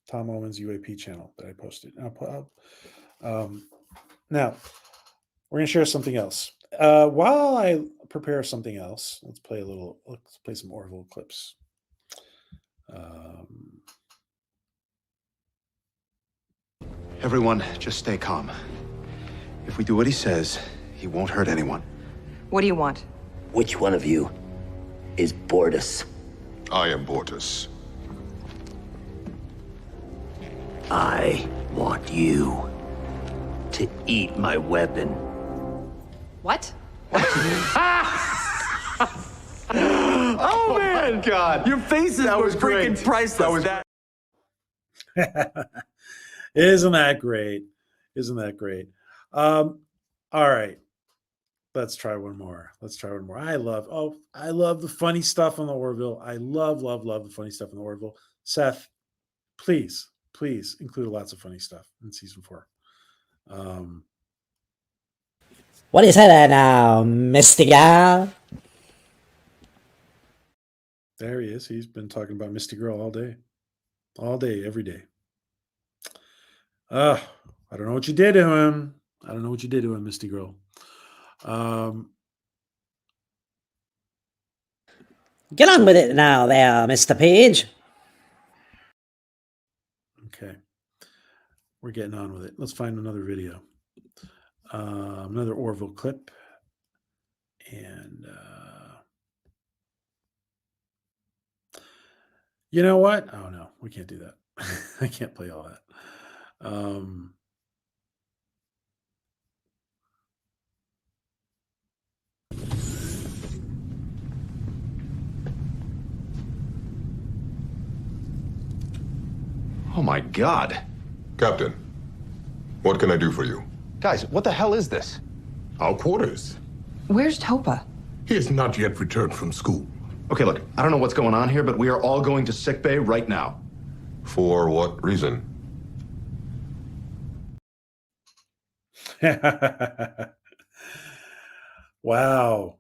Tom Owens UAP channel that I posted. Now, we're going to share something else. While I prepare something else, let's play some Orville clips. Everyone, just stay calm. If we do what he says, he won't hurt anyone. What do you want? Which one of you is Bortus? I am Bortus. I want you to eat my weapon. What? Oh man, God! Your faces were freaking priceless. Isn't that great? All right. Let's try one more. I love the funny stuff on the Orville. I love the funny stuff on the Orville. Seth, please include lots of funny stuff in season 4. What is that now, Mr. Guy? There he is. He's been talking about Misty Girl all day, every day. I don't know what you did to him. Misty Girl. Get on with it now there, Mr. Page. Okay. We're getting on with it. Let's find another video. Another Orville clip. And you know what? Oh no, we can't do that. I can't play all that. Oh my God. Captain, what can I do for you? Guys, what the hell is this? Our quarters. Where's Topa? He has not yet returned from school. Okay, look, I don't know what's going on here, but we are all going to sickbay right now. For what reason? Wow.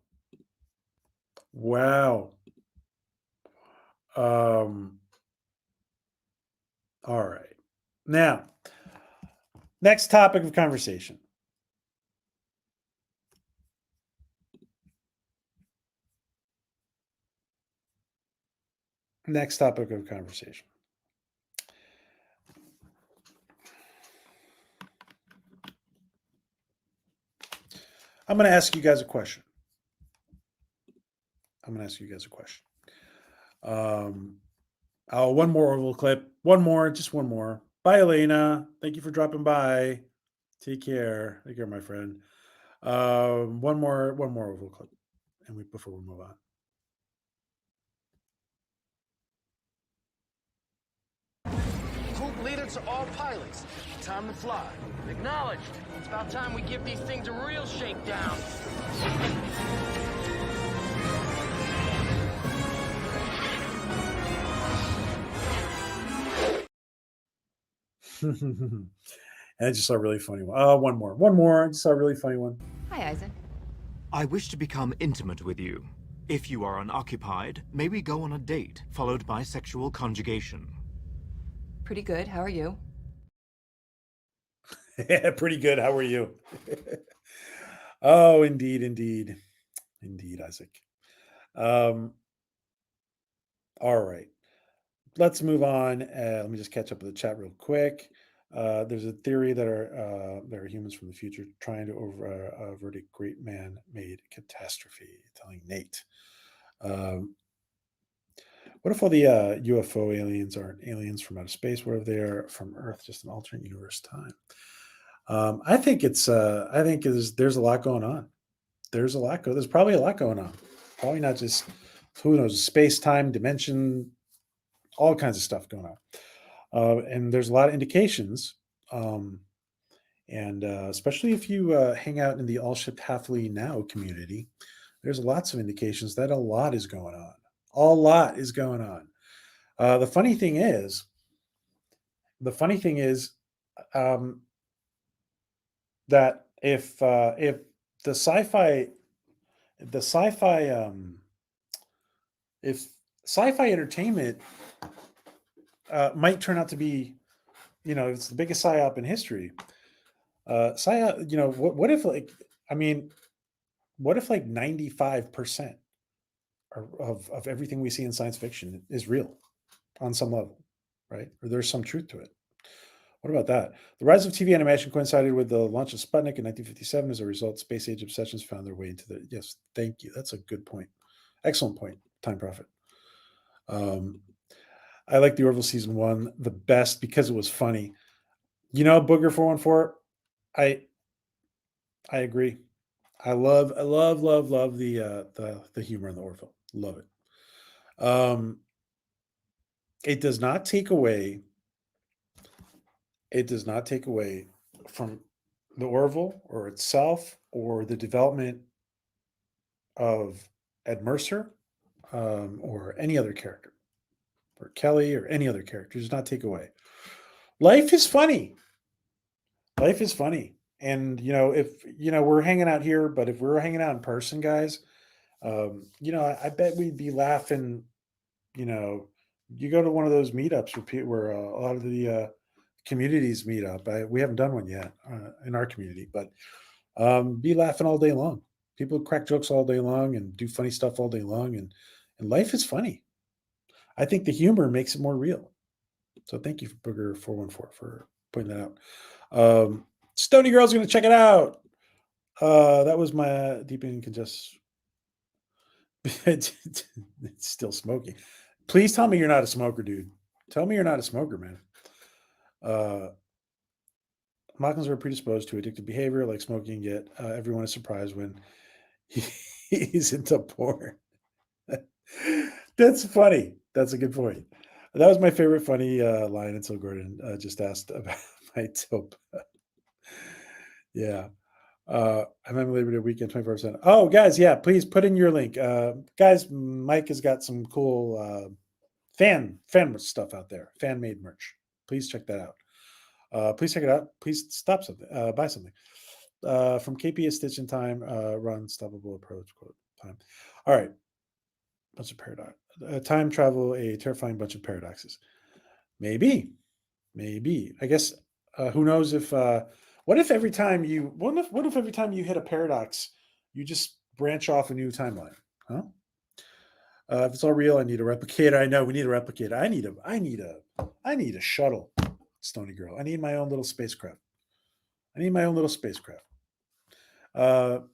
All right. Now, next topic of conversation. I'm going to ask you guys a question. One more Orville clip. Just one more. Bye, Elena. Thank you for dropping by. Take care, my friend. One more Orville clip, and before we move on. leader to all pilots. Time to fly. Acknowledged. It's about time we give these things a real shakedown. And I just saw a really funny one. Oh, one more. I just saw a really funny one. Hi, Isaac. I wish to become intimate with you. If you are unoccupied, may we go on a date, followed by sexual conjugation? Pretty good. How are you? Pretty good. How are you? Oh, indeed, Isaac. All right. Let's move on. Let me just catch up with the chat real quick. There's a theory that there are humans from the future trying to avert a great man-made catastrophe. Telling Nate. What if all the UFO aliens aren't aliens from outer space? What if they're from Earth, just an alternate universe time? I think there's a lot going on. There's probably a lot going on. Probably not just, who knows, space, time, dimension, all kinds of stuff going on. And there's a lot of indications. And especially if you hang out in the All Ship Happily Now community, there's lots of indications that a lot is going on. A lot is going on. The funny thing is that if the sci-fi entertainment might turn out to be, it's the biggest psyop in history. Psyop, what if what if 95% of everything we see in science fiction is real on some level, right? Or there's some truth to it. What about that? The rise of TV animation coincided with the launch of Sputnik in 1957. As a result, space age obsessions found their way into the... Yes, thank you. That's a good point. Excellent point, Time Prophet. I like the Orville season 1 the best because it was funny. Booger 414, I agree. I love the humor in the Orville. Love it. It does not take away from the Orville or itself or the development of Ed Mercer or any other character, or Kelly or any other character. It does not take away. Life is funny. And if we're hanging out here, but if we're hanging out in person, guys, I bet we'd be laughing. You go to one of those meetups where a lot of the communities meet up. We haven't done one yet in our community, but be laughing all day long. People crack jokes all day long and do funny stuff all day long, and life is funny. I think the humor makes it more real. So thank you, Booger 414, for pointing that out. Stony Girl's going to check it out. That was my deep in congestion. It's still smoking. Please tell me you're not a smoker, dude. Tell me you're not a smoker, man. Mocklands are predisposed to addictive behavior like smoking, yet everyone is surprised when he's into porn. That's funny. That's a good point. That was my favorite funny line until Gordon just asked about my taupe. Yeah. I'm on Labor Day weekend, 24%. Oh, guys, yeah, please put in your link. Guys, Mike has got some cool fan stuff out there, fan-made merch. Please check that out. Please check it out. Please stop something, buy something. From KP, a stitch in time, run, stoppable approach, quote, time. All right. Bunch of paradox. Time travel, a terrifying bunch of paradoxes. Maybe. I guess, who knows if... What if every time you hit a paradox, you just branch off a new timeline? Huh? If it's all real, I need a replicator. I know we need a replicator. I need a shuttle, Stony Girl. I need my own little spacecraft. But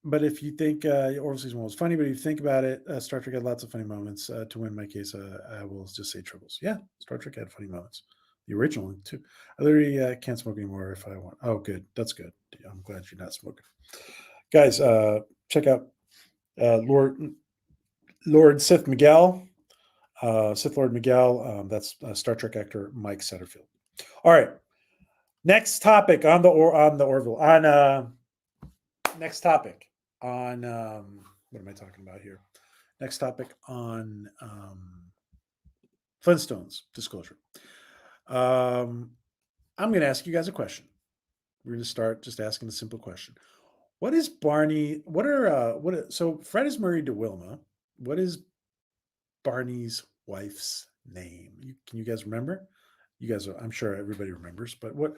if you think Orville season 1 was funny, but if you think about it, Star Trek had lots of funny moments. To win my case, I will just say triples. Yeah, Star Trek had funny moments. The original one too. I literally can't smoke anymore if I want. Oh, good. That's good. I'm glad you're not smoking. Guys, check out Lord Sith Miguel. Sith Lord Miguel. That's Star Trek actor Mike Satterfield. All right. Next topic on the Orville. Next topic on what am I talking about here? Next topic on Flintstones disclosure. I'm going to ask you guys a question. We're going to start just asking a simple question. What is Barney? So Fred is married to Wilma. What is Barney's wife's name? Can you guys remember? You guys, I'm sure everybody remembers, but what?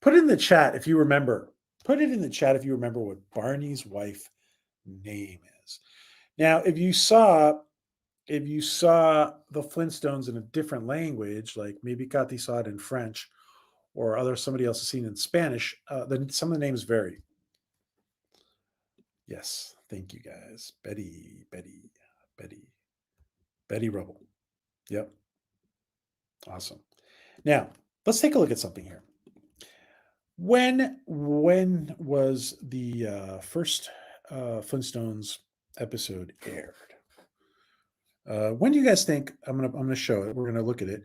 Put it in the chat if you remember. Put it in the chat if you remember what Barney's wife name is. Now, if you saw the Flintstones in a different language, like maybe Kathy saw it in French, or somebody else has seen it in Spanish, then some of the names vary. Yes, thank you guys. Betty Rubble. Yep. Awesome. Now, let's take a look at something here. When was the first Flintstones episode aired? When do you guys think I'm gonna show it? We're gonna look at it.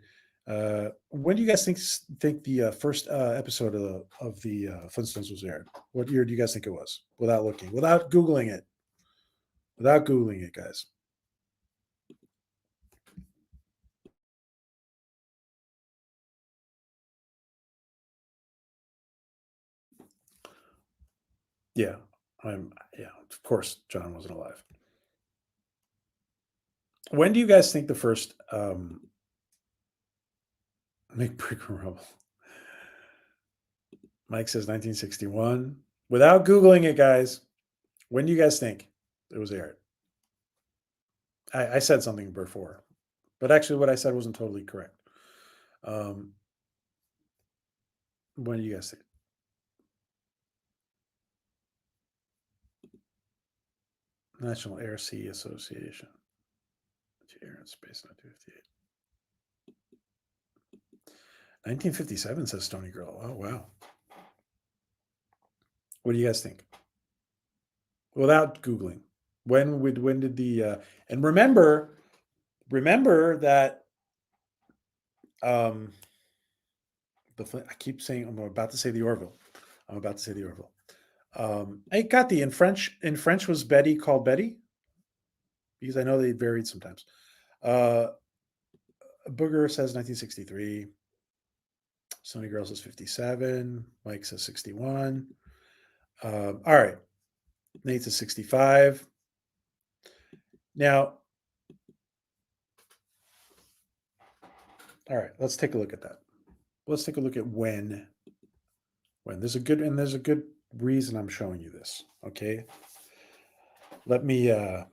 When do you guys think the first episode of the Flintstones was aired? What year do you guys think it was? Without Googling it, guys. Yeah, of course, John wasn't alive. When do you guys think the first make brick and rubble? Mike says 1961. Without Googling it, guys, when do you guys think it was aired? I said something before, but actually what I said wasn't totally correct. When do you guys think? National Air Sea Association. Air and Space 1958. 1957 says Stony Girl. Oh, wow. What do you guys think? Without Googling. When did the and remember that I keep saying I'm about to say the Orville. I got the in French was Betty called Betty? Because I know they varied sometimes. Booger says 1963. Sony Girl says 57. Mike says 61. All right. Nate says 65. Now, all right, let's take a look at that. Let's take a look at when. There's a good reason I'm showing you this. Okay. Let me bear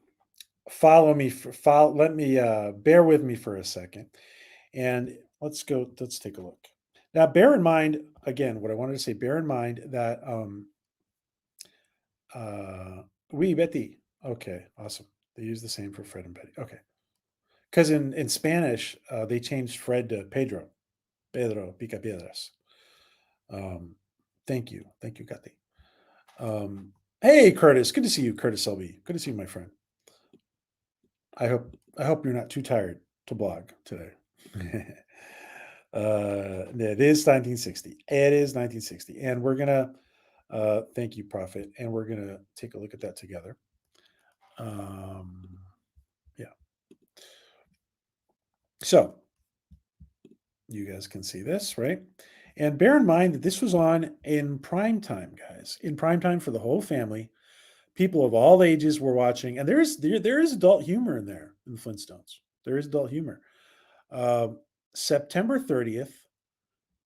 with me for a second. And let's take a look. Now, bear in mind, again, what I wanted to say, bear in mind that oui, Betty. Okay, awesome. They use the same for Fred and Betty. Okay. Because in Spanish, they changed Fred to Pedro Pica Piedras. Thank you, Kathy. Hey, Curtis. Good to see you, Curtis Selby. Good to see you, my friend. I hope you're not too tired to blog today. It is 1960. It is 1960, and we're gonna thank you, Prophet, and we're gonna take a look at that together. Yeah. So you guys can see this, right? And bear in mind that this was on in prime time, guys. In prime time for the whole family. People of all ages were watching, and there is adult humor in there in the Flintstones. There is adult humor. September 30th,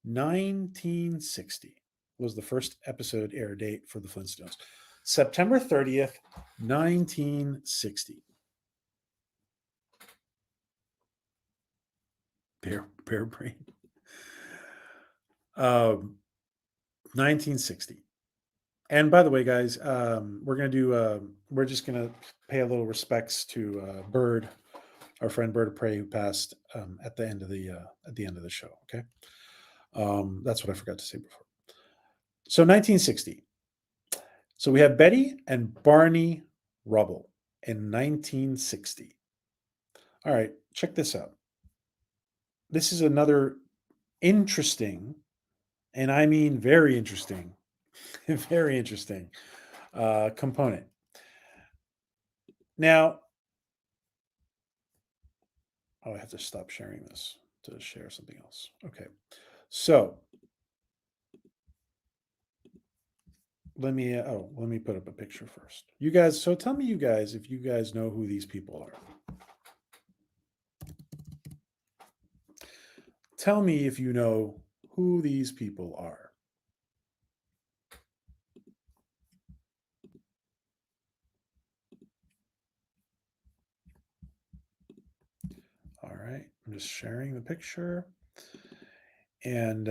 1960 was the first episode air date for the Flintstones. September 30th, 1960. Bear brain. 1960. And by the way, guys, we're just gonna pay a little respects to Bird, our friend Bird of Prey, who passed at the end of the show. Okay, that's what I forgot to say before. So 1960. So we have Betty and Barney Rubble in 1960. All right, check this out. This is another interesting, and I mean very interesting, very interesting component. Now, I have to stop sharing this to share something else. Okay, so let me put up a picture first. You guys, so tell me, you guys, if you guys know who these people are. Tell me if you know who these people are. All right, I'm just sharing the picture. And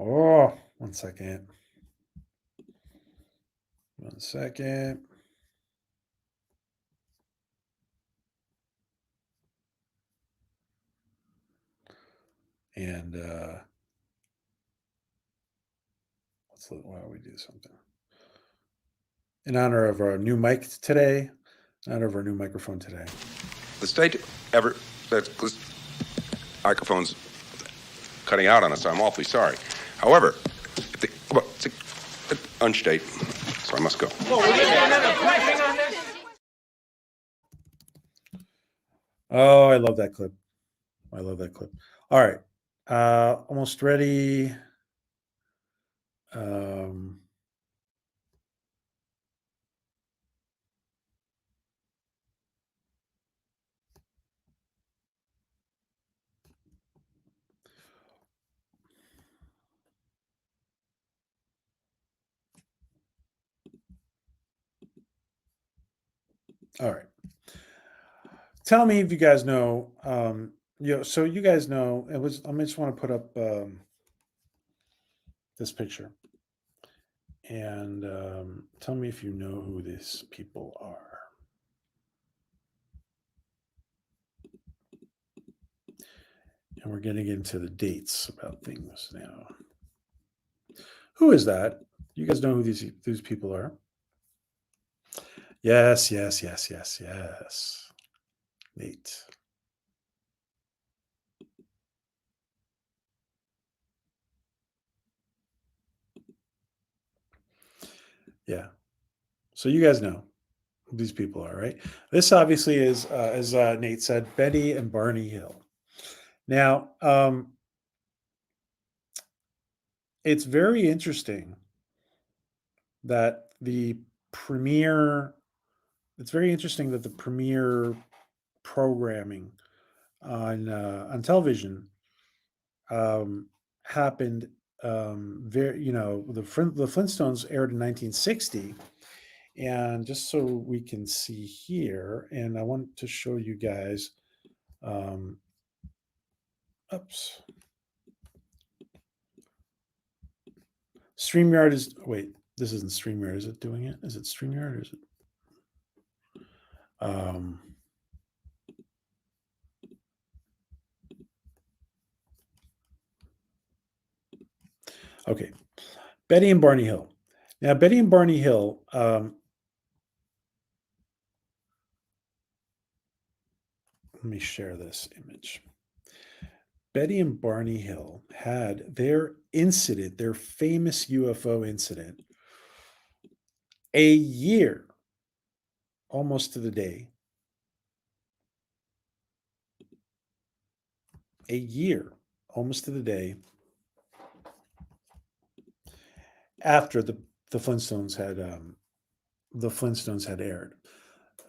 oh, 1 second. 1 second. And why don't we do something in honor of our new mic today, in honor of our new microphone today. The state ever that microphone's cutting out on us. I'm awfully sorry. However, if they, well, it's unstate, so I must go. Oh, I love that clip. I love that clip. All right, almost ready. All right. Tell me if you guys know. So you guys know it was. I just want to put up this picture, and tell me if you know who these people are. And we're getting into the dates about things now. Who is that? You guys know who these people are? Yes. Nate. Yeah. So you guys know who these people are, right? This obviously is, as Nate said, Betty and Barney Hill. Now, it's very interesting that the premiere. It's very interesting that the premiere programming on television happened very. The Flintstones aired in 1960, and just so we can see here, and I want to show you guys. Oops. StreamYard is wait. This isn't StreamYard. Is it doing it? Is it StreamYard or is it? Okay. Betty and Barney Hill. Now, Betty and Barney Hill. Let me share this image. Betty and Barney Hill had their incident, their famous UFO incident, a year, almost to the day. A year, almost to the day, after the Flintstones had aired.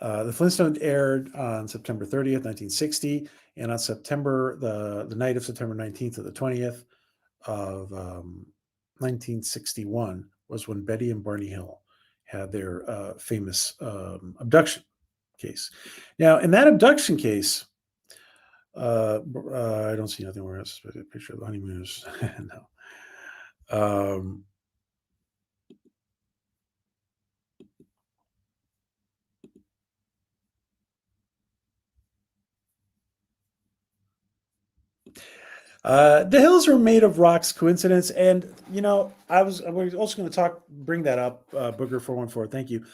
The Flintstones aired on September 30th, 1960, and on the night of September 19th to the 20th of 1961 was when Betty and Barney Hill had their famous abduction case. Now, in that abduction case, I don't see nothing where else. A picture of the honeymooners. No. The hills are made of rocks. Coincidence, and I was also going to bring that up. Booger 414. Thank you.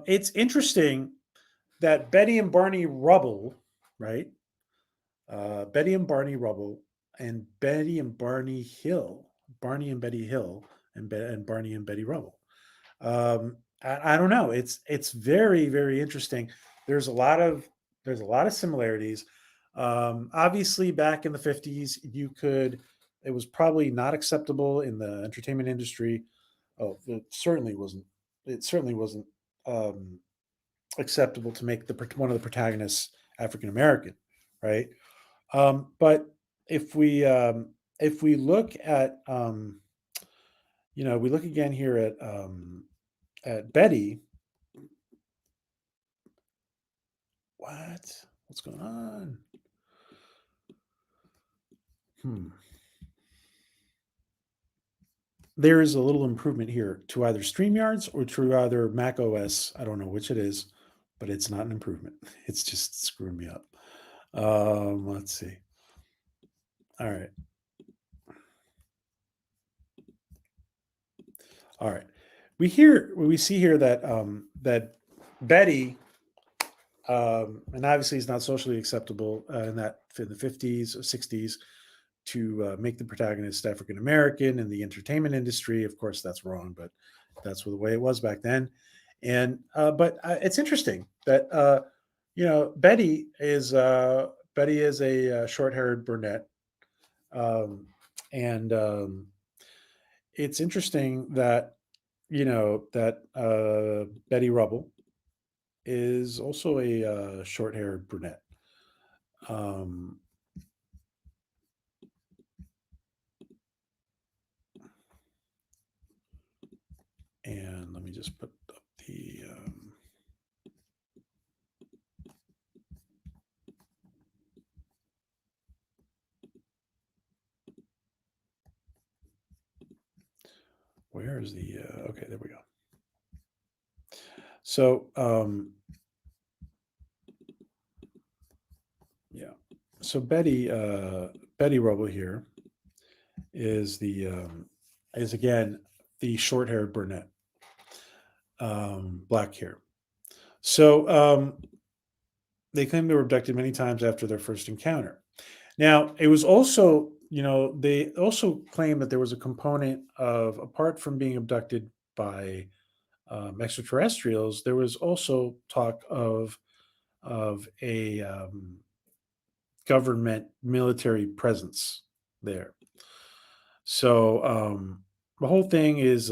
It's interesting that Betty and Barney Rubble, right? Betty and Barney Rubble, and Betty and Barney Hill, Barney and Betty Hill, and Barney and Betty Rubble. I don't know. It's very very interesting. There's a lot of similarities. Obviously, back in the 50s, it was probably not acceptable in the entertainment industry. Oh, it certainly wasn't. It certainly wasn't acceptable to make one of the protagonists African American, right? But if we look at we look again here at Betty. What's going on? There is a little improvement here to either StreamYards or to either Mac OS. I don't know which it is, but it's not an improvement. It's just screwing me up. Let's see. All right. All right. We see here that that Betty, and obviously it's not socially acceptable in the 50s or 60s to make the protagonist African American in the entertainment industry. Of course, that's wrong, but that's the way it was back then. And but it's interesting that Betty is a short-haired brunette, and it's interesting that Betty Rubble is also a short-haired brunette. And let me just put up the where is the okay, there we go. So yeah, so Betty Rubble here is again the short-haired brunette, black hair. So they claim they were abducted many times after their first encounter. Now, it was also, they also claim that there was a component of, apart from being abducted by extraterrestrials, there was also talk of a government military presence there. So the whole thing is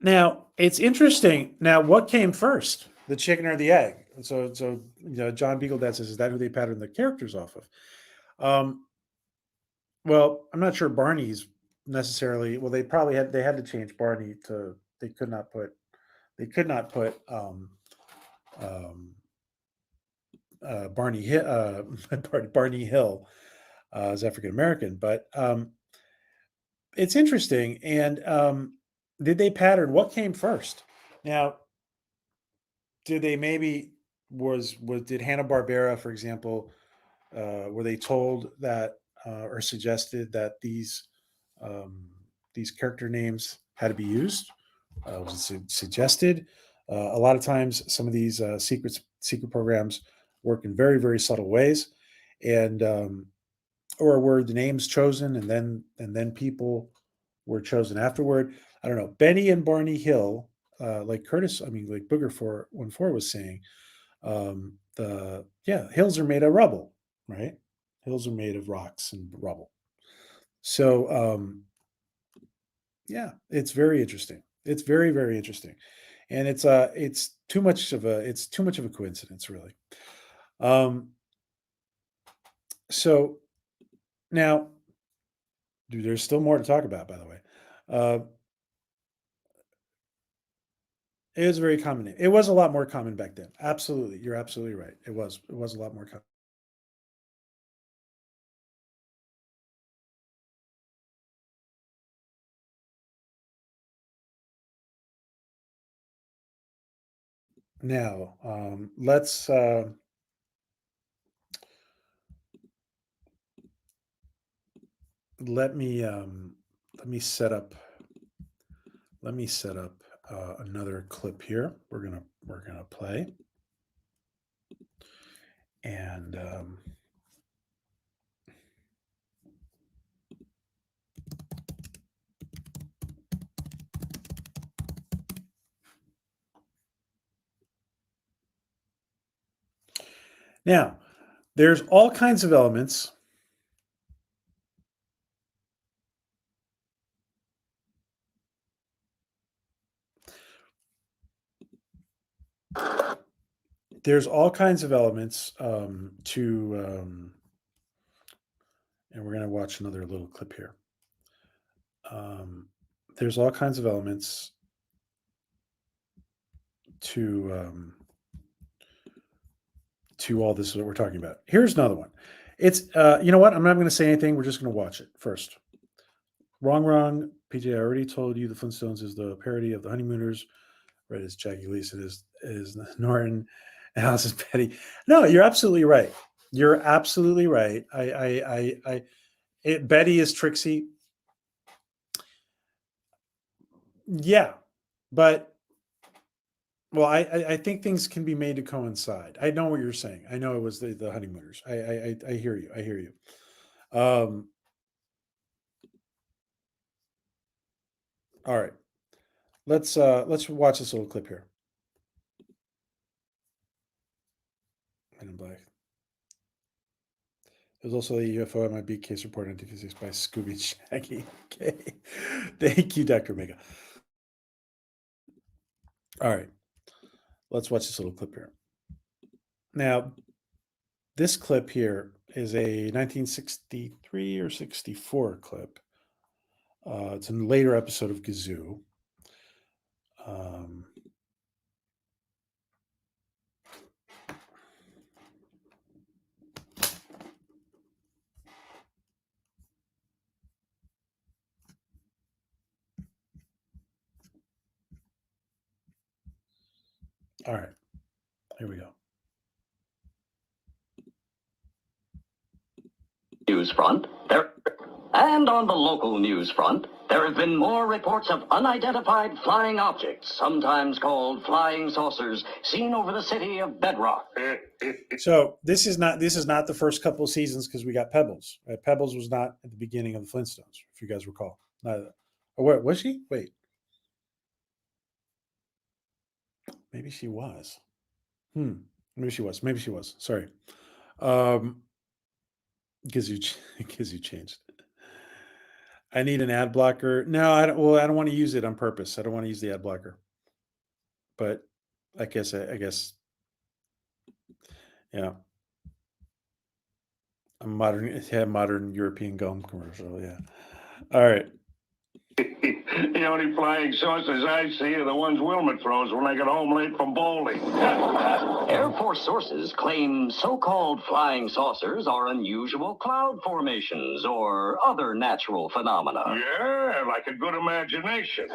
now it's interesting. Now, what came first, the chicken or the egg? And so John Beagle Dad says, is that who they patterned the characters off of? Well, I'm not sure Barney's necessarily. Well, they had to change Barney to. They could not put Barney Barney Hill as African American, but it's interesting. And did they pattern what came first? Now, did they maybe did Hanna-Barbera, for example, were they told that or suggested that these character names had to be used? Was it suggested? A lot of times, some of these secret programs work in very very subtle ways, and or were the names chosen and then people were chosen afterward? I don't know. Benny and Barney Hill, like Booger 414 was saying, hills are made of rubble, right? Hills are made of rocks and rubble. So yeah, it's very interesting. It's very very interesting, and it's too much of a coincidence, really. So now, there's still more to talk about, by the way. It was very common. It was a lot more common back then. Absolutely, you're absolutely right. It was a lot more common. Now, let's let me set up another clip here. We're gonna play, and now there's all kinds of elements. There's all kinds of elements to, and we're going to watch another little clip here. There's all kinds of elements to all this that we're talking about. Here's another one. It's you know what? I'm not going to say anything. We're just going to watch it first. Wrong. PJ, I already told you the Flintstones is the parody of the Honeymooners. Right, it's Jackie Gleason is Norton, and Alice is Betty. No, you're absolutely right. You're absolutely right. Betty is Trixie. Yeah, but well, I think things can be made to coincide. I know what you're saying. I know it was the Honeymooners. I hear you. I hear you. All right, let's watch this little clip here. Men in Black. There's also a UFO MIB case report on DC6 by Scooby and Shaggy. Okay. Thank you, Dr. Mega. All right. Let's watch this little clip here. Now, this clip here is a 1963 or 64 clip. It's a later episode of Gazoo. All right, here we go. News front, and on the local news front, there have been more reports of unidentified flying objects, sometimes called flying saucers, seen over the city of Bedrock. So this is not the first couple of seasons because we got Pebbles. Right? Pebbles was not at the beginning of the Flintstones, if you guys recall. Or what was she? Wait, maybe she was. Maybe she was. Sorry. Gazoo changed. I need an ad blocker. No, I don't. Well, I don't want to use it on purpose. I don't want to use the ad blocker. But I guess, yeah. A modern European gum commercial. Yeah. All right. The only flying saucers I see are the ones Wilma throws when I get home late from bowling. Air Force sources claim so-called flying saucers are unusual cloud formations or other natural phenomena. Yeah, like a good imagination.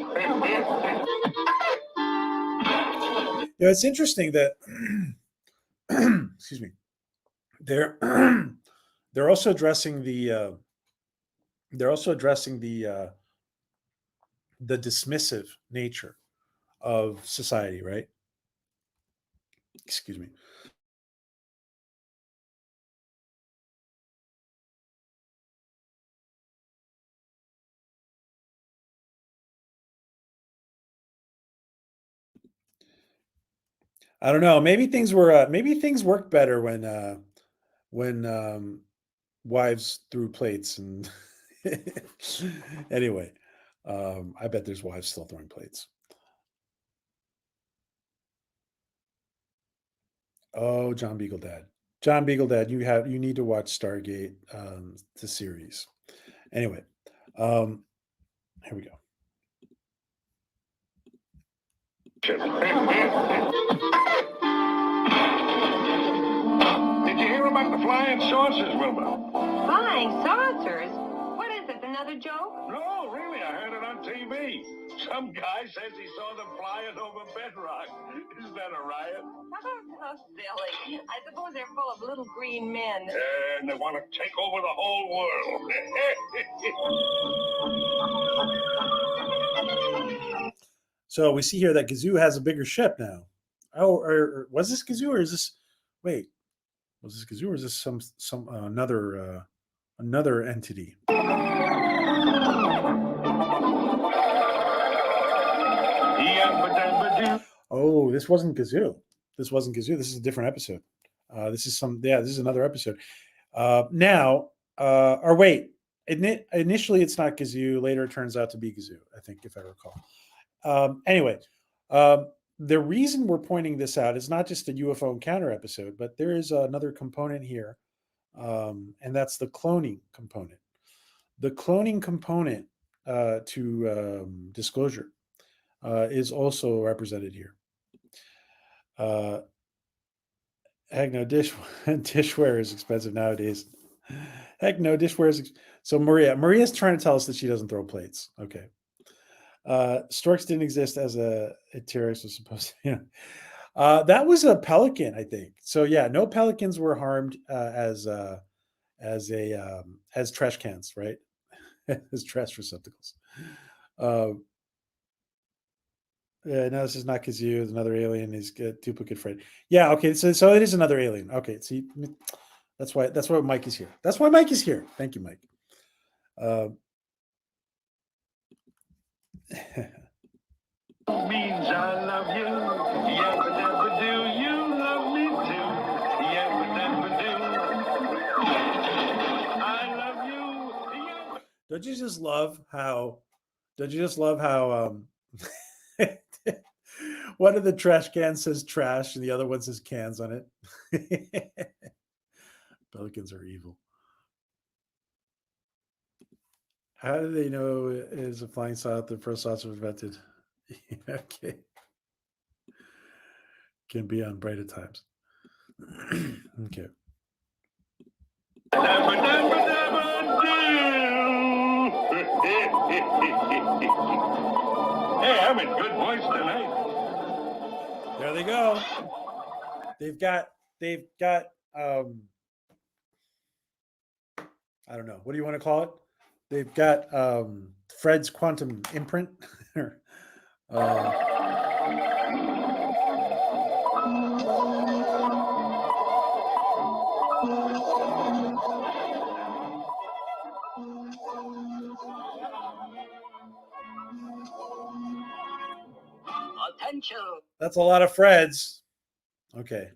Yeah, it's interesting that excuse me. They're also addressing the dismissive nature of society, right? Excuse me. I don't know. Maybe things worked better when wives threw plates and anyway. I bet there's wives still throwing plates. Oh, John Beagle Dad, you need to watch Stargate, the series. Anyway, here we go. Did you hear about the flying saucers, Wilma? Flying saucers? What is it, another joke? No, really, I heard it on TV. Some guy says he saw them flying over bedrock. Is that a riot? Oh, silly. I suppose they're full of little green men. And they want to take over the whole world. So we see here that Gazoo has a bigger ship now. Oh, or was this Gazoo, or is this? Wait, was this Gazoo, or is this some another entity? Oh, this wasn't Gazoo. This wasn't Gazoo. This is a different episode. This is another episode. Or wait, initially it's not Gazoo. Later it turns out to be Gazoo, I think, if I recall. Anyway, the reason we're pointing this out is not just a UFO encounter episode, but there is another component here, and that's the cloning component. The cloning component to disclosure is also represented here. Heck no, dishware is expensive nowadays. Heck no, dishware is. So Maria's trying to tell us that she doesn't throw plates. Okay. Storks didn't exist as a T-Rex was supposed to. That was a pelican, I think. So yeah, no pelicans were harmed as trash cans, right? As trash receptacles. No, this is not Gazoo. There's another alien. He's a duplicate friend. Yeah, okay. So it is another alien. Okay, see, that's why Mike is here. That's why Mike is here. Thank you, Mike. Means I love you. Yabba dabba do. You love me too. Yabba dabba do. I love you. Yabba. Don't you just love how one of the trash cans says trash and the other one says cans on it? Pelicans are evil. How do they know it is a flying saucer? The first saucer was invented. Okay. Can be on brighter times. Okay. Dabba dabba dabba do. Hey, I'm in good voice tonight. There they go. They've got I don't know. What do you want to call it? They've got Fred's quantum imprint. Attention. That's a lot of Freds. Okay.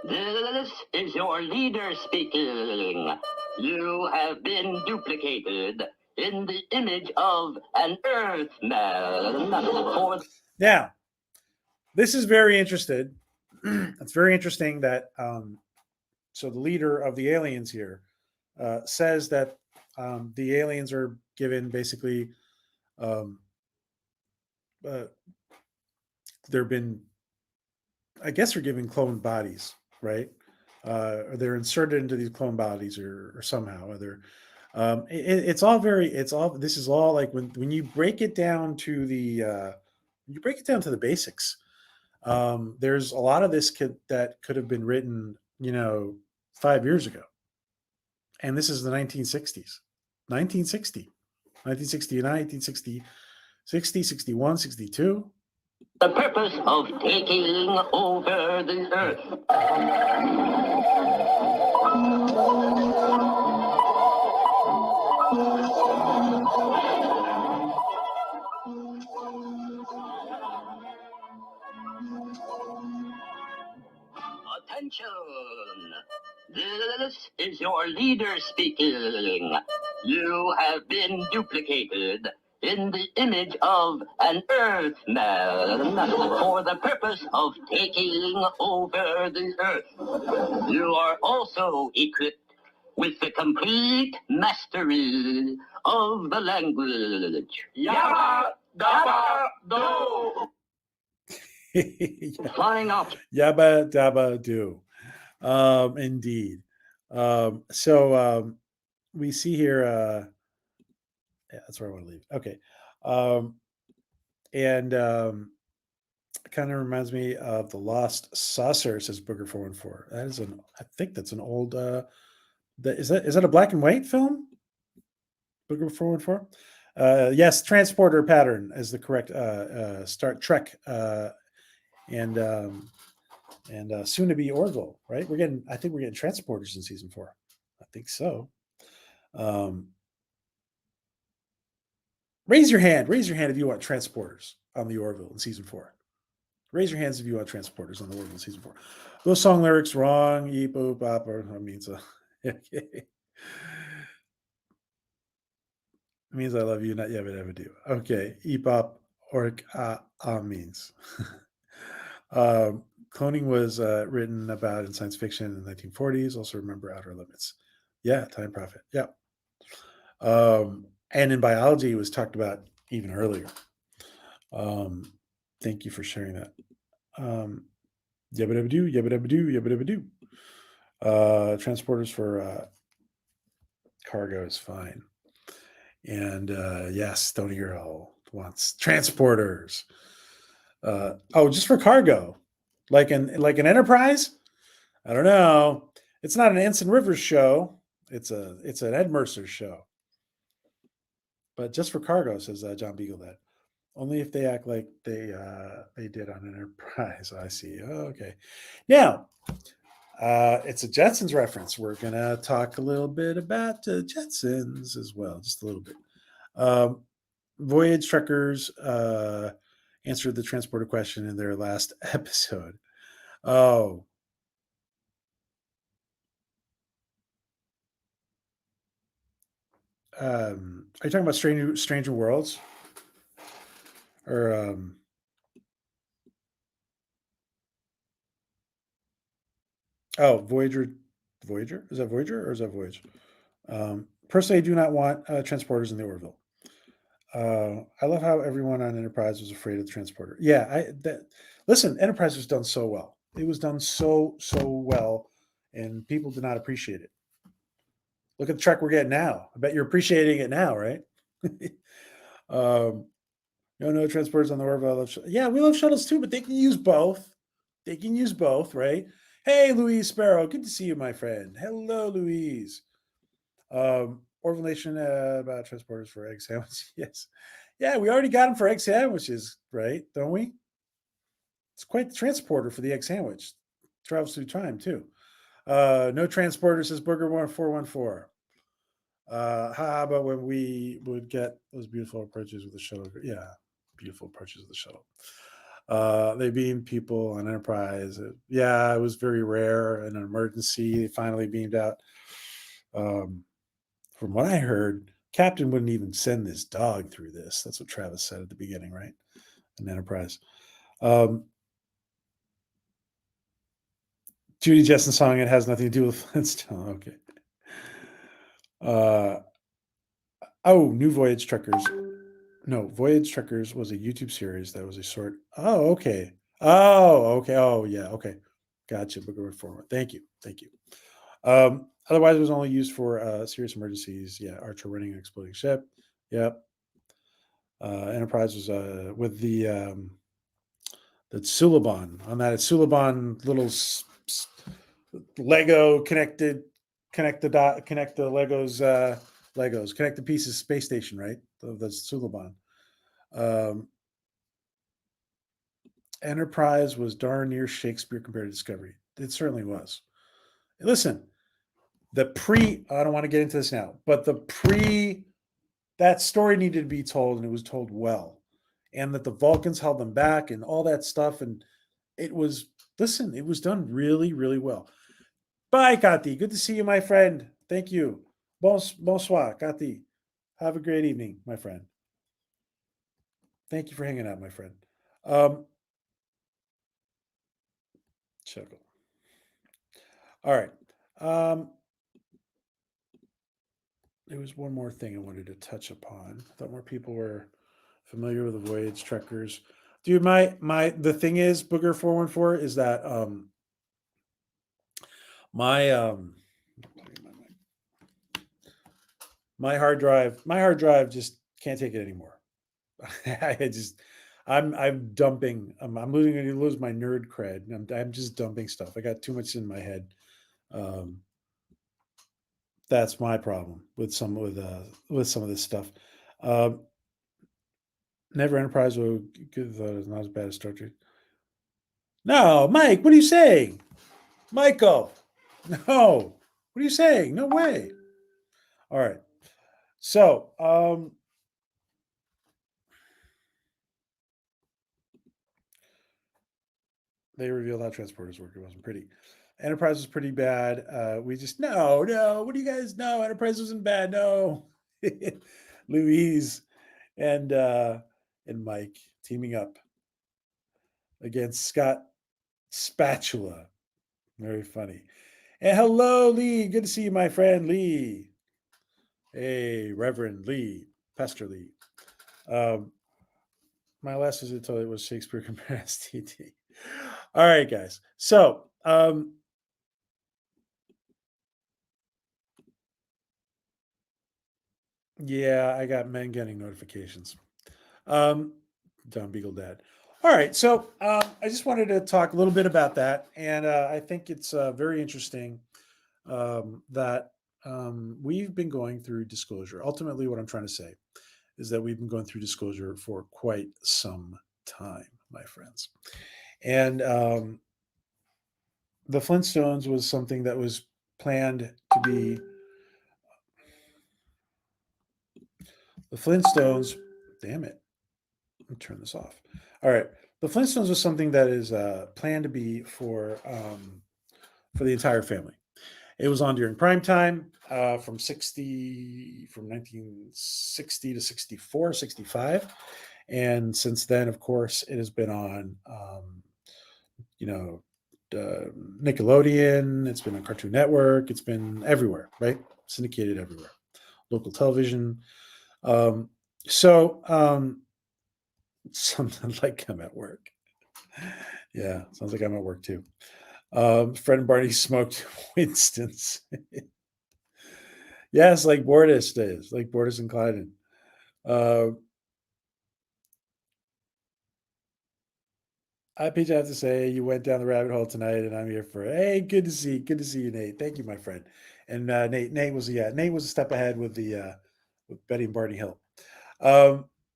This is your leader speaking. You have been duplicated in the image of an Earthman. Now, this is very interesting. It's very interesting that so the leader of the aliens here says that the aliens are given basically they're given cloned bodies, right? Or they're inserted into these clone bodies or somehow other. This is all like when you break it down to the basics. There's a lot of this that could have been written, 5 years ago. And this is the 1960s. 1969, 1960, 60, 61, 62. The purpose of taking over the Earth. Attention! This is your leader speaking. You have been duplicated in the image of an Earthman for the purpose of taking over the Earth. You are also equipped with the complete mastery of the language. Yabba dabba do. Flying up. Yabba dabba do. Indeed. So we see here Yeah, that's where I want to leave. Okay. Um, and it kind of reminds me of The Lost Saucer, says Booger 414. That is I think that's an old, is that a black and white film? Booger 414? Yes, transporter pattern is the correct Star Trek and soon to be Orville, right? I think we're getting transporters in season 4. I think so. Raise your hand if you want transporters on the Orville in season 4. Raise your hands if you want transporters on the Orville in season 4. Those song lyrics wrong. Eep, boop, bop, or I mean, so okay. It means I love you, not yet, but ever do. Okay, Epop or means. Cloning was written about in science fiction in the 1940s. Also, remember Outer Limits. Yeah, Time Prophet. Yeah. And in biology, it was talked about even earlier. Thank you for sharing that. Yabba-dabba-doo, yabba-dabba-doo, yabba-dabba-doo. Transporters for cargo is fine. And yes, Stony Girl wants transporters. Just for cargo, like an Enterprise. I don't know. It's not an Anson Rivers show. It's an Ed Mercer show. But just for cargo, says John Beagle. That only if they act like they did on Enterprise. I see. Okay. Now, it's a Jetsons reference. We're gonna talk a little bit about Jetsons as well, just a little bit. Voyage Trekkers answered the transporter question in their last episode. Oh. Are you talking about Stranger Worlds? Or Voyager? Is that Voyager or is that Voyage? Personally, I do not want transporters in the Orville. I love how everyone on Enterprise was afraid of the transporter. Yeah, listen, Enterprise was done so well. It was done so well, and people did not appreciate it. Look at the Trek we're getting now. I bet you're appreciating it now, right? No transporters on the Orville. Yeah, we love shuttles too, but they can use both. They can use both, right? Hey, Louise Sparrow, good to see you, my friend. Hello, Louise. Orville Nation about transporters for egg sandwiches. Yes. Yeah, we already got them for egg sandwiches, right? Don't we? It's quite the transporter for the egg sandwich. Travels through time, too. No transporter, says Burger 1414. How about when we would get those beautiful approaches with the shuttle? Yeah, beautiful approaches with the shuttle. They beamed people on Enterprise. It was very rare. In an emergency, they finally beamed out. From what I heard, Captain wouldn't even send this dog through this. That's what Travis said at the beginning, right? In Enterprise. Judy Jetson song, it has nothing to do with Flintstone. Okay. New Voyage Trekkers. No, Voyage Trekkers was a YouTube series that was a sort. Oh, okay. Oh, yeah. Okay. Gotcha. But going forward. Thank you. Otherwise, it was only used for serious emergencies. Yeah, Archer running an exploding ship. Yep. Enterprise was with the Suliban. On that, it's Suliban little Lego connect the Legos, connect the pieces space station, right? That's Suliban. Enterprise was darn near Shakespeare compared to Discovery. It certainly was. Listen, I don't want to get into this now, but that story needed to be told, and it was told well. And that the Vulcans held them back and all that stuff. And it was done really, really well. Bye, Kati. Good to see you, my friend. Thank you. Bonsoir, Kati. Have a great evening, my friend. Thank you for hanging out, my friend. Chuckle. All right. There was one more thing I wanted to touch upon. I thought more people were familiar with the Voyage Trekkers. Dude, the thing is, Booger 414 is that my hard drive just Can't take it anymore. I'm dumping. I'm losing. Going to lose my nerd cred. I'm just dumping stuff. I got too much in my head. That's my problem with some of this stuff. Never Enterprise will thought not as bad as Star Trek. No, Mike, what are you saying? Michael, no, what are you saying? No way. All right. So, they revealed how transporters work. It wasn't pretty. Enterprise was pretty bad. We just no. What do you guys know? Enterprise wasn't bad. No. Louise and Mike teaming up against Scott Spatula. Very funny. And hello, Lee. Good to see you, my friend Lee. Hey, Reverend Lee, Pastor Lee. My last visit to it was Shakespeare compared to STD. All right, guys. So, yeah, I got men getting notifications. Don Beagle Dad. All right, so I just wanted to talk a little bit about that, and I think it's very interesting that we've been going through disclosure. Ultimately, what I'm trying to say is that we've been going through disclosure for quite some time, my friends. And the Flintstones was something that was planned to be. The Flintstones, damn it. Let me turn this off. All right. The Flintstones was something that is planned to be for the entire family. It was on during prime time from 1960 to 64, 65. And since then, of course, it has been on, Nickelodeon. It's been on Cartoon Network. It's been everywhere, right? Syndicated everywhere. Local television. Something like I'm at work. Yeah, sounds like I'm at work too. Fred and Barney smoked Winston's. Yes, like Bortus days, like Bortus and Clyden. I Peach, I have to say, you went down the rabbit hole tonight, and I'm here for it. Hey, good to see you, Nate. Thank you, my friend. And Nate was a step ahead with with Betty and Barney Hill.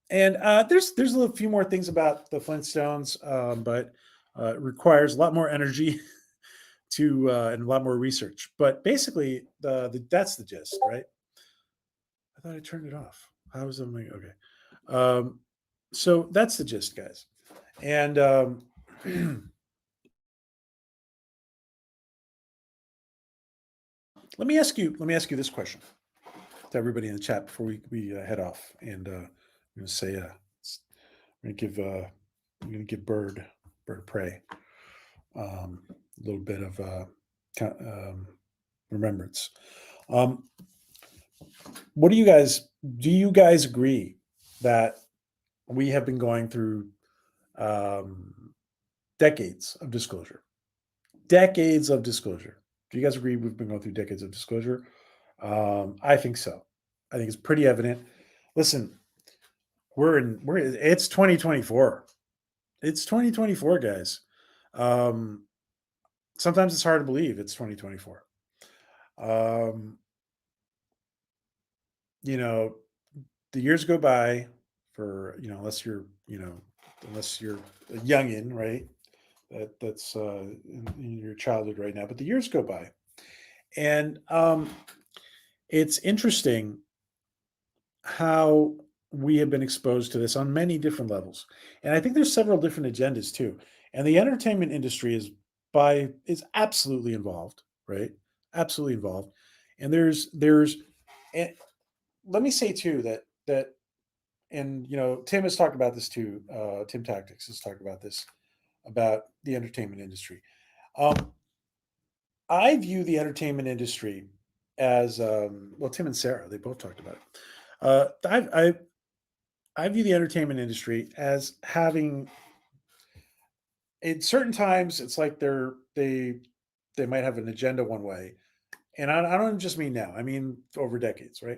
And there's a few more things about the Flintstones, but it requires a lot more energy and a lot more research. But basically, that's the gist, right? I thought I turned it off. How was something okay? So that's the gist, guys. And let me ask you this question to everybody in the chat before we head off. And I'm going to say, I'm going to give Bird Prey a little bit of remembrance. What do you guys agree that we have been going through decades of disclosure? Decades of disclosure. Do you guys agree we've been going through decades of disclosure? I think so. I think it's pretty evident. Listen, it's 2024. It's 2024, guys. Sometimes it's hard to believe it's 2024. The years go by for, unless you're a youngin, right? That's in your childhood right now, but the years go by. And it's interesting how we have been exposed to this on many different levels. And I think there's several different agendas too. And the entertainment industry is absolutely involved, right? Absolutely involved. And and let me say too that and Tim has talked about this too. Tim Tactics has talked about this, about the entertainment industry. I view the entertainment industry as Tim and Sarah, they both talked about it. I view the entertainment industry as having, at certain times, it's like they might have an agenda one way, and I don't just mean now. I mean over decades, right?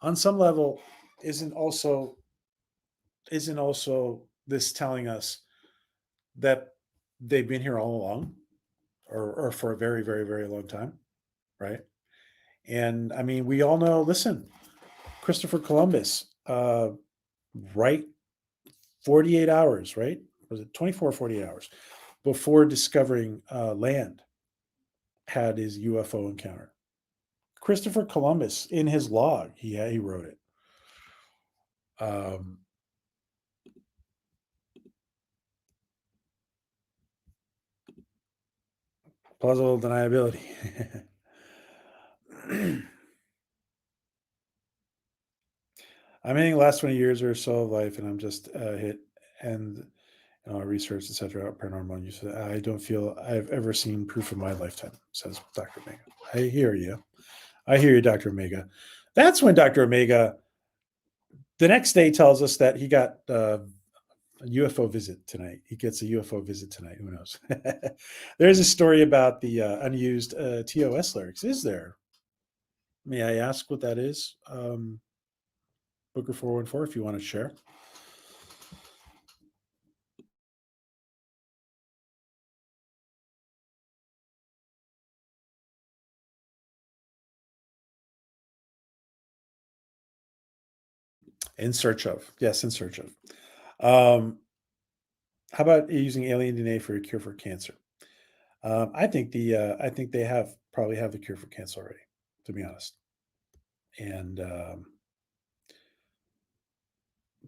on some level, isn't also this telling us that they've been here all along, or for a very, very, very long time, right? And I mean, we all know. Listen, Christopher Columbus, right, 48 hours, right? Was it 24 or 48 hours before discovering land, had his UFO encounter. Christopher Columbus, in his log, he wrote it. Plausible deniability. I'm in the last 20 years or so of life, and I'm just hit and research, etc. Paranormal use. I don't feel I've ever seen proof of my lifetime, says Dr. Omega. I hear you. I hear you, Dr. Omega. That's when Dr. Omega the next day tells us that he got a UFO visit tonight. He gets a UFO visit tonight. Who knows? There's a story about the unused TOS lyrics. Is there? May I ask what that is? Booker 414, if you want to share. In search of. Yes, in search of. How about using alien DNA for a cure for cancer? I think they probably have the cure for cancer already, to be honest. And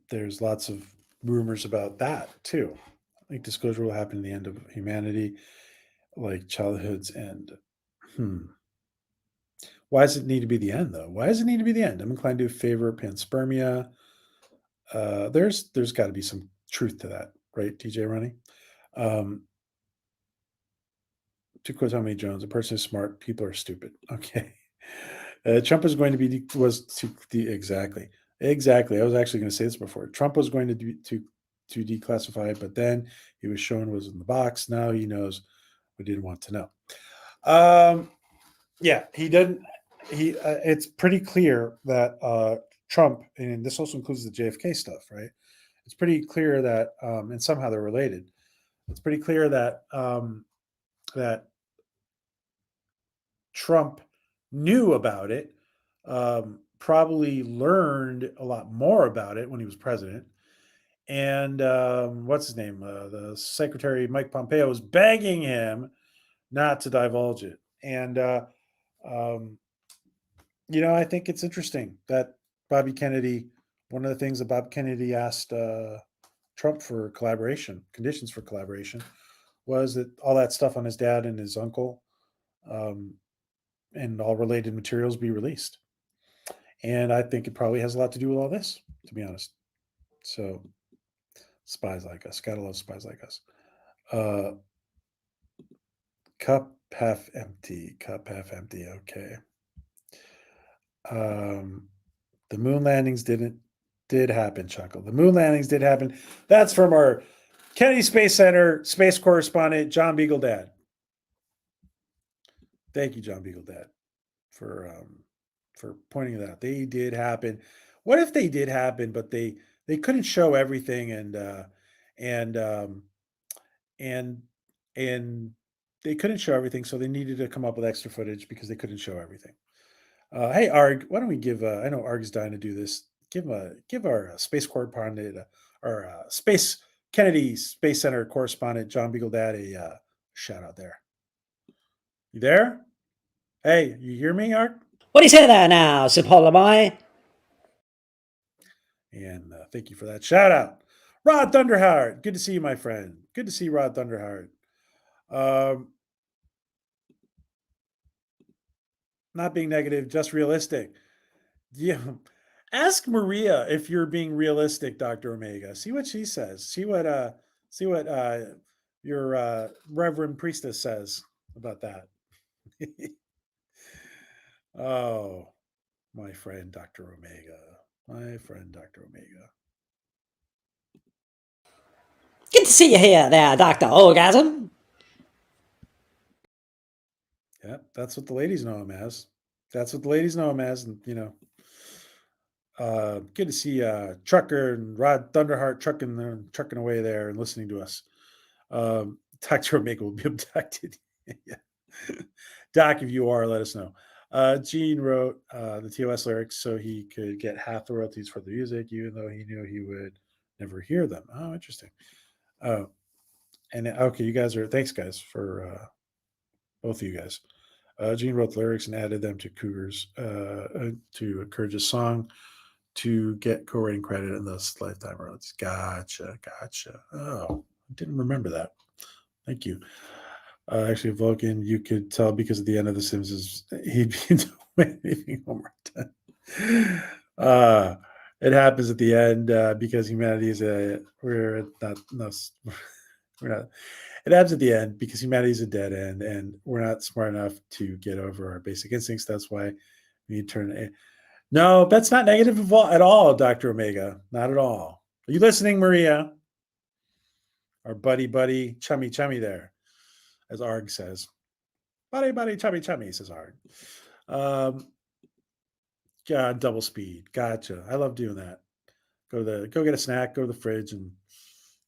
there's lots of rumors about that too. I think disclosure will happen in the end of humanity, like childhood's end. Why does it need to be the end, though? Why does it need to be the end? I'm inclined to favor panspermia. There's got to be some truth to that, right, DJ Ronnie? To quote Tommy Jones, a person is smart, people are stupid. Okay. Trump is going to be exactly. I was actually going to say this before. Trump was going to declassify, but then he was shown was in the box. Now he knows we didn't want to know. Yeah, he didn't. It's pretty clear that Trump, and this also includes the JFK stuff, right? It's pretty clear that, and somehow they're related. It's pretty clear that that Trump knew about it, probably learned a lot more about it when he was president. And what's his name? The Secretary Mike Pompeo was begging him not to divulge it. And I think it's interesting that Bobby Kennedy. One of the things that Bob Kennedy asked Trump for collaboration, conditions for collaboration, was that all that stuff on his dad and his uncle. And all related materials be released. And I think it probably has a lot to do with all this, to be honest. So, spies like us. Gotta love spies like us. Cup half empty. Cup half empty. Okay. The moon landings did happen, Chuckle. The moon landings did happen. That's from our Kennedy Space Center space correspondent, John Beagle Dad. Thank you, John Beagle Dad, for pointing it out. They did happen. What if they did happen, but they couldn't show everything, and they couldn't show everything, so they needed to come up with extra footage because they couldn't show everything. Hey, Arg, why don't we give? I know Arg is dying to do this. Give our space correspondent, our Space Kennedy Space Center correspondent, John Beagle Dad, a shout out there. You there? Hey, you hear me, Arg? What do you say there now, Sir Polymi? And thank you for that shout out. Rod Thunderheart. Good to see you, my friend. Good to see Rod Thunderheart. Not being negative, just realistic. Yeah. Ask Maria if you're being realistic, Dr. Omega. See what she says. See what your Reverend Priestess says about that. Oh, my friend, Dr. Omega. My friend, Dr. Omega. Good to see you here there, Dr. Orgasm. Yeah, that's what the ladies know him as. That's what the ladies know him as. And, Good to see Trucker and Rod Thunderheart trucking away there and listening to us. Dr. Omega will be abducted. Yeah. Doc, if you are, let us know. Gene wrote the TOS lyrics so he could get half the royalties for the music, even though he knew he would never hear them. Oh, interesting. And okay, you guys are, thanks guys for both of you guys. Gene wrote the lyrics and added them to Cougar's to encourage song to get co-writing credit and thus lifetime royalties. Gotcha. Oh, I didn't remember that. Thank you. Actually, Vulcan, you could tell because at the end of The Simpsons, he'd be leaving homework done. It happens at the end because humanity is we're not. It happens at the end because humanity is a dead end, and we're not smart enough to get over our basic instincts. That's why we need to turn. No, that's not negative at all, Dr. Omega. Not at all. Are you listening, Maria? Our buddy, chummy there, as Arg says. Buddy, chummy, says Arg. God, double speed. Gotcha. I love doing that. Go get a snack, go to the fridge, and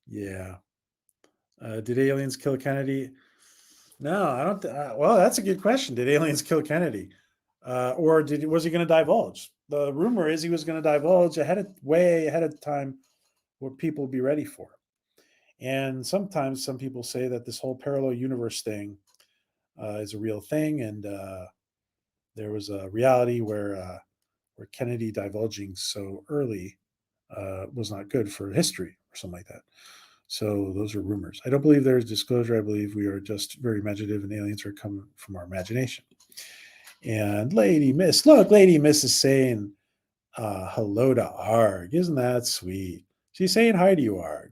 yeah. Did aliens kill Kennedy? No, I don't. Well, that's a good question. Did aliens kill Kennedy, or was he going to divulge? The rumor is he was going to divulge way ahead of time, what people would be ready for. And sometimes some people say that this whole parallel universe thing is a real thing, and there was a reality where Kennedy divulging so early was not good for history or something like that. So those are rumors. I don't believe there is disclosure. I believe we are just very imaginative, and aliens are coming from our imagination. And Lady Miss is saying hello to Arg. Isn't that sweet? She's saying hi to you, Arg.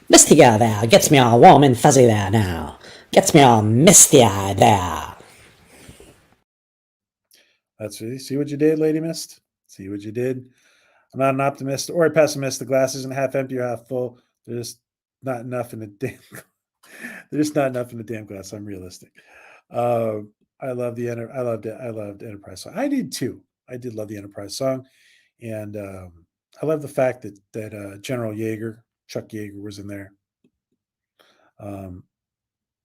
Misty girl there gets me all warm and fuzzy there now. Gets me all misty-eyed there. See what you did, Lady Mist? See what you did? I'm not an optimist or a pessimist. The glass isn't half empty or half full. There's just not enough in the damn glass. I'm realistic. I loved Enterprise song. I did too. I did love the Enterprise song, and I love the fact that General Chuck Yeager, was in there. That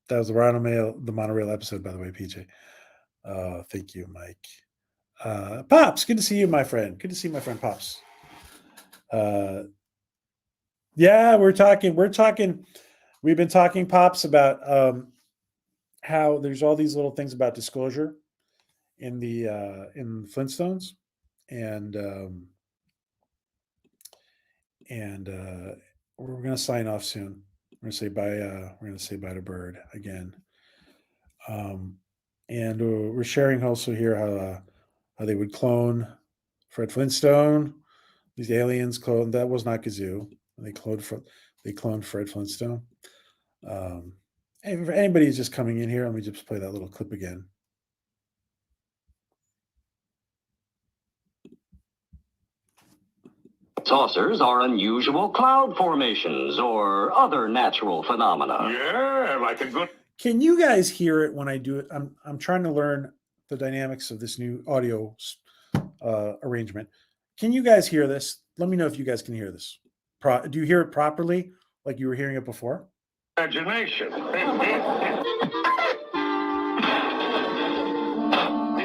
was the monorail episode, by the way, PJ. Thank you, Mike. Pops, good to see you, my friend. Good to see my friend Pops. Yeah, we're talking. We've been talking, Pops, about how there's all these little things about disclosure in the Flintstones, and we're going to sign off soon. We're going to say bye. We're going to say bye to Bird again. And we're sharing also here how they would clone Fred Flintstone. These aliens cloned. That was not Gazoo. They cloned Fred Flintstone. And for anybody who's just coming in here, let me just play that little clip again. Saucers are unusual cloud formations or other natural phenomena. Yeah, like a good... Can you guys hear it when I do it? I'm trying to learn the dynamics of this new audio arrangement. Can you guys hear this? Let me know if you guys can hear this. Do you hear it properly, like you were hearing it before? Imagination. Did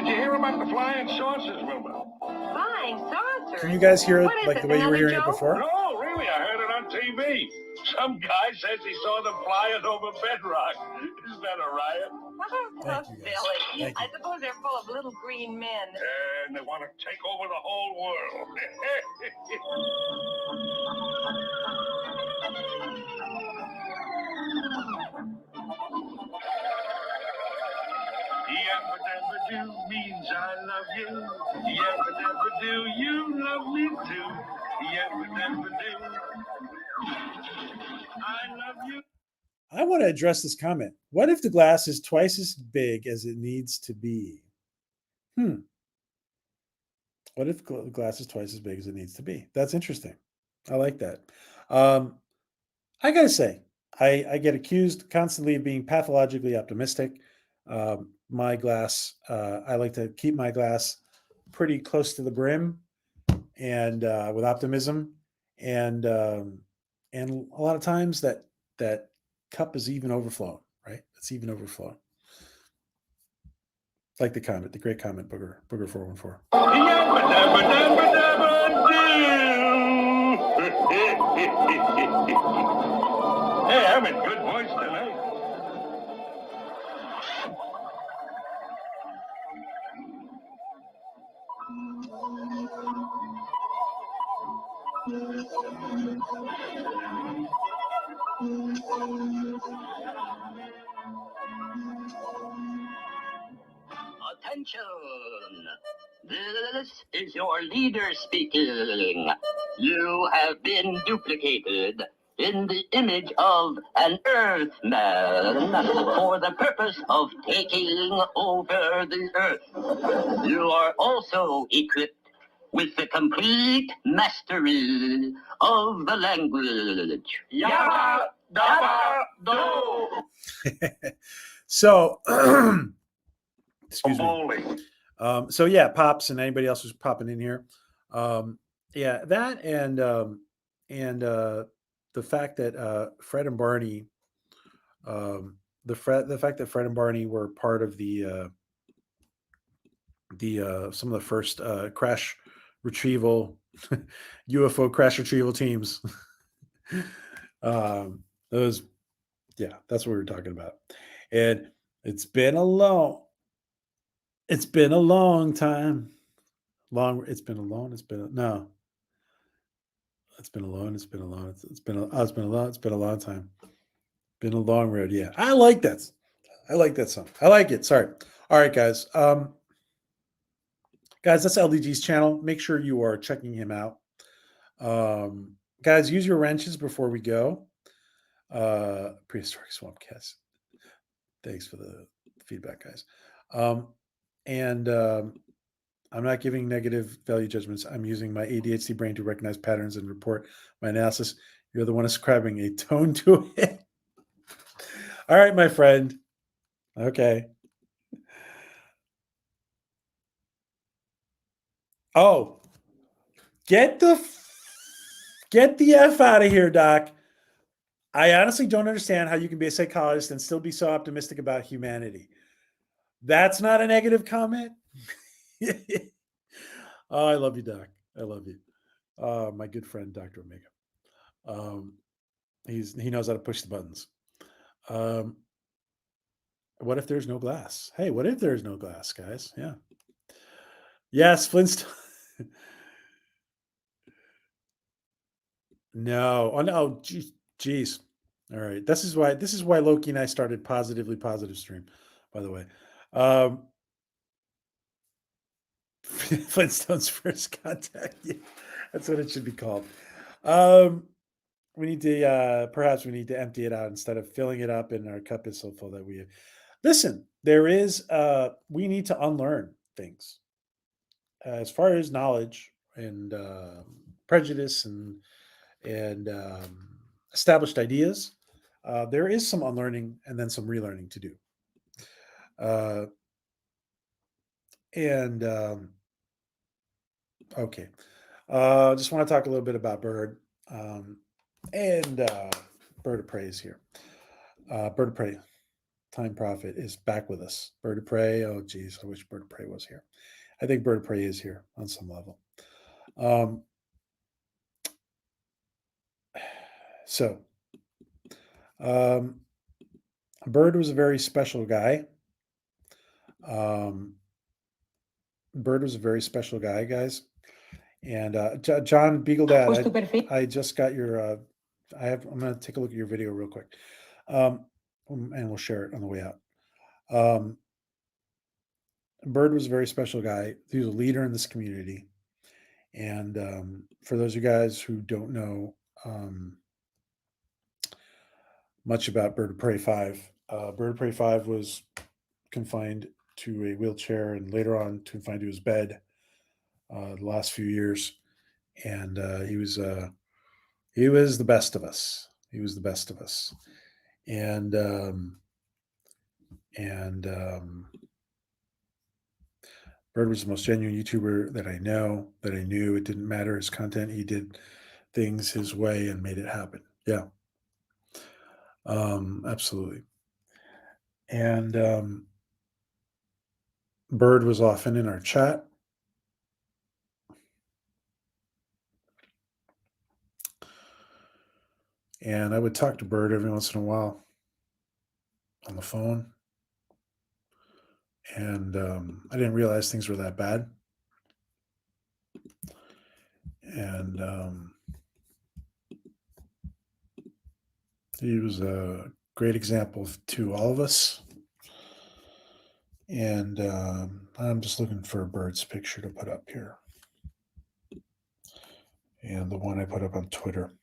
you hear about the flying saucers, Wilma? Flying saucers? Can you guys hear it What is like it, the way you were hearing another it before? No, really, I heard it on TV. Some guy says he saw them flying over bedrock. Is that a riot? Oh, Billy. I suppose they're full of little green men. And they want to take over the whole world. Yabba-dabba-doo means I love you. Yabba-dabba-doo, you love me too. Yabba-dabba-doo, I love you. I want to address this comment. What if the glass is twice as big as it needs to be? What if the glass is twice as big as it needs to be? That's interesting. I like that. I got to say, I get accused constantly of being pathologically optimistic. My glass, I like to keep my glass pretty close to the brim. and with optimism, and a lot of times that cup is even overflowing, right? It's even overflowing. Like the comment, the great comment, Booger 414. Hey, I'm in good voice tonight. Attention! This is your leader speaking. You have been duplicated in the image of an Earthman for the purpose of taking over the Earth. You are also equipped with the complete mastery of the language. Yabba dabba do! So, excuse me. So yeah, Pops and anybody else who's popping in here. Yeah, that and the fact that Fred and Barney, the fact that Fred and Barney were part of the some of the first crash retrieval UFO crash retrieval teams. Those, yeah, that's what we were talking about. And it's been a long time. It's been a long time. Been a long road. Yeah. I like that song. I like it. Sorry. All right, guys. Guys, that's LDG's channel. Make sure you are checking him out. Guys, use your wrenches before we go. Prehistoric Swamp Cast. Thanks for the feedback, guys. I'm not giving negative value judgments. I'm using my ADHD brain to recognize patterns and report my analysis. You're the one ascribing a tone to it. All right, my friend. Okay. Oh, get the F out of here, Doc. I honestly don't understand how you can be a psychologist and still be so optimistic about humanity. That's not a negative comment. Oh, I love you, Doc. I love you. My good friend, Dr. Omega. He knows how to push the buttons. What if there's no glass? Hey, what if there's no glass, guys? Yeah. Yes, Flintstone. No. Oh no. Jeez. All right. This is why Loki and I started Positively Positive Stream, by the way. Flintstones First Contact. Yeah, that's what it should be called. We need to perhaps we need to empty it out instead of filling it up, and our cup is so full that we listen. There is we need to unlearn things as far as knowledge and prejudice and established ideas. There is some unlearning and then some relearning to do. Okay. Just want to talk a little bit about Bird. And Bird of Prey is here. Bird of Prey, Time Prophet, is back with us. Bird of Prey, oh geez, I wish Bird of Prey was here. I think Bird of Prey is here on some level. Bird was a very special guy. Bird was a very special guy, guys. And John Beagle Dad, I just got your. I'm going to take a look at your video real quick, and we'll share it on the way out. Bird was a very special guy. He was a leader in this community, and for those of you guys who don't know much about Bird of Prey 5, Bird of Prey 5 was confined to a wheelchair and later on confined to his bed the last few years, and he was the best of us. He was the best of us, and Bird was the most genuine YouTuber that I knew. It didn't matter his content. He did things his way and made it happen. Yeah. Absolutely. And Bird was often in our chat. And I would talk to Bird every once in a while on the phone. And I didn't realize things were that bad. And he was a great example to all of us. And I'm just looking for a Bird's picture to put up here. And the one I put up on Twitter.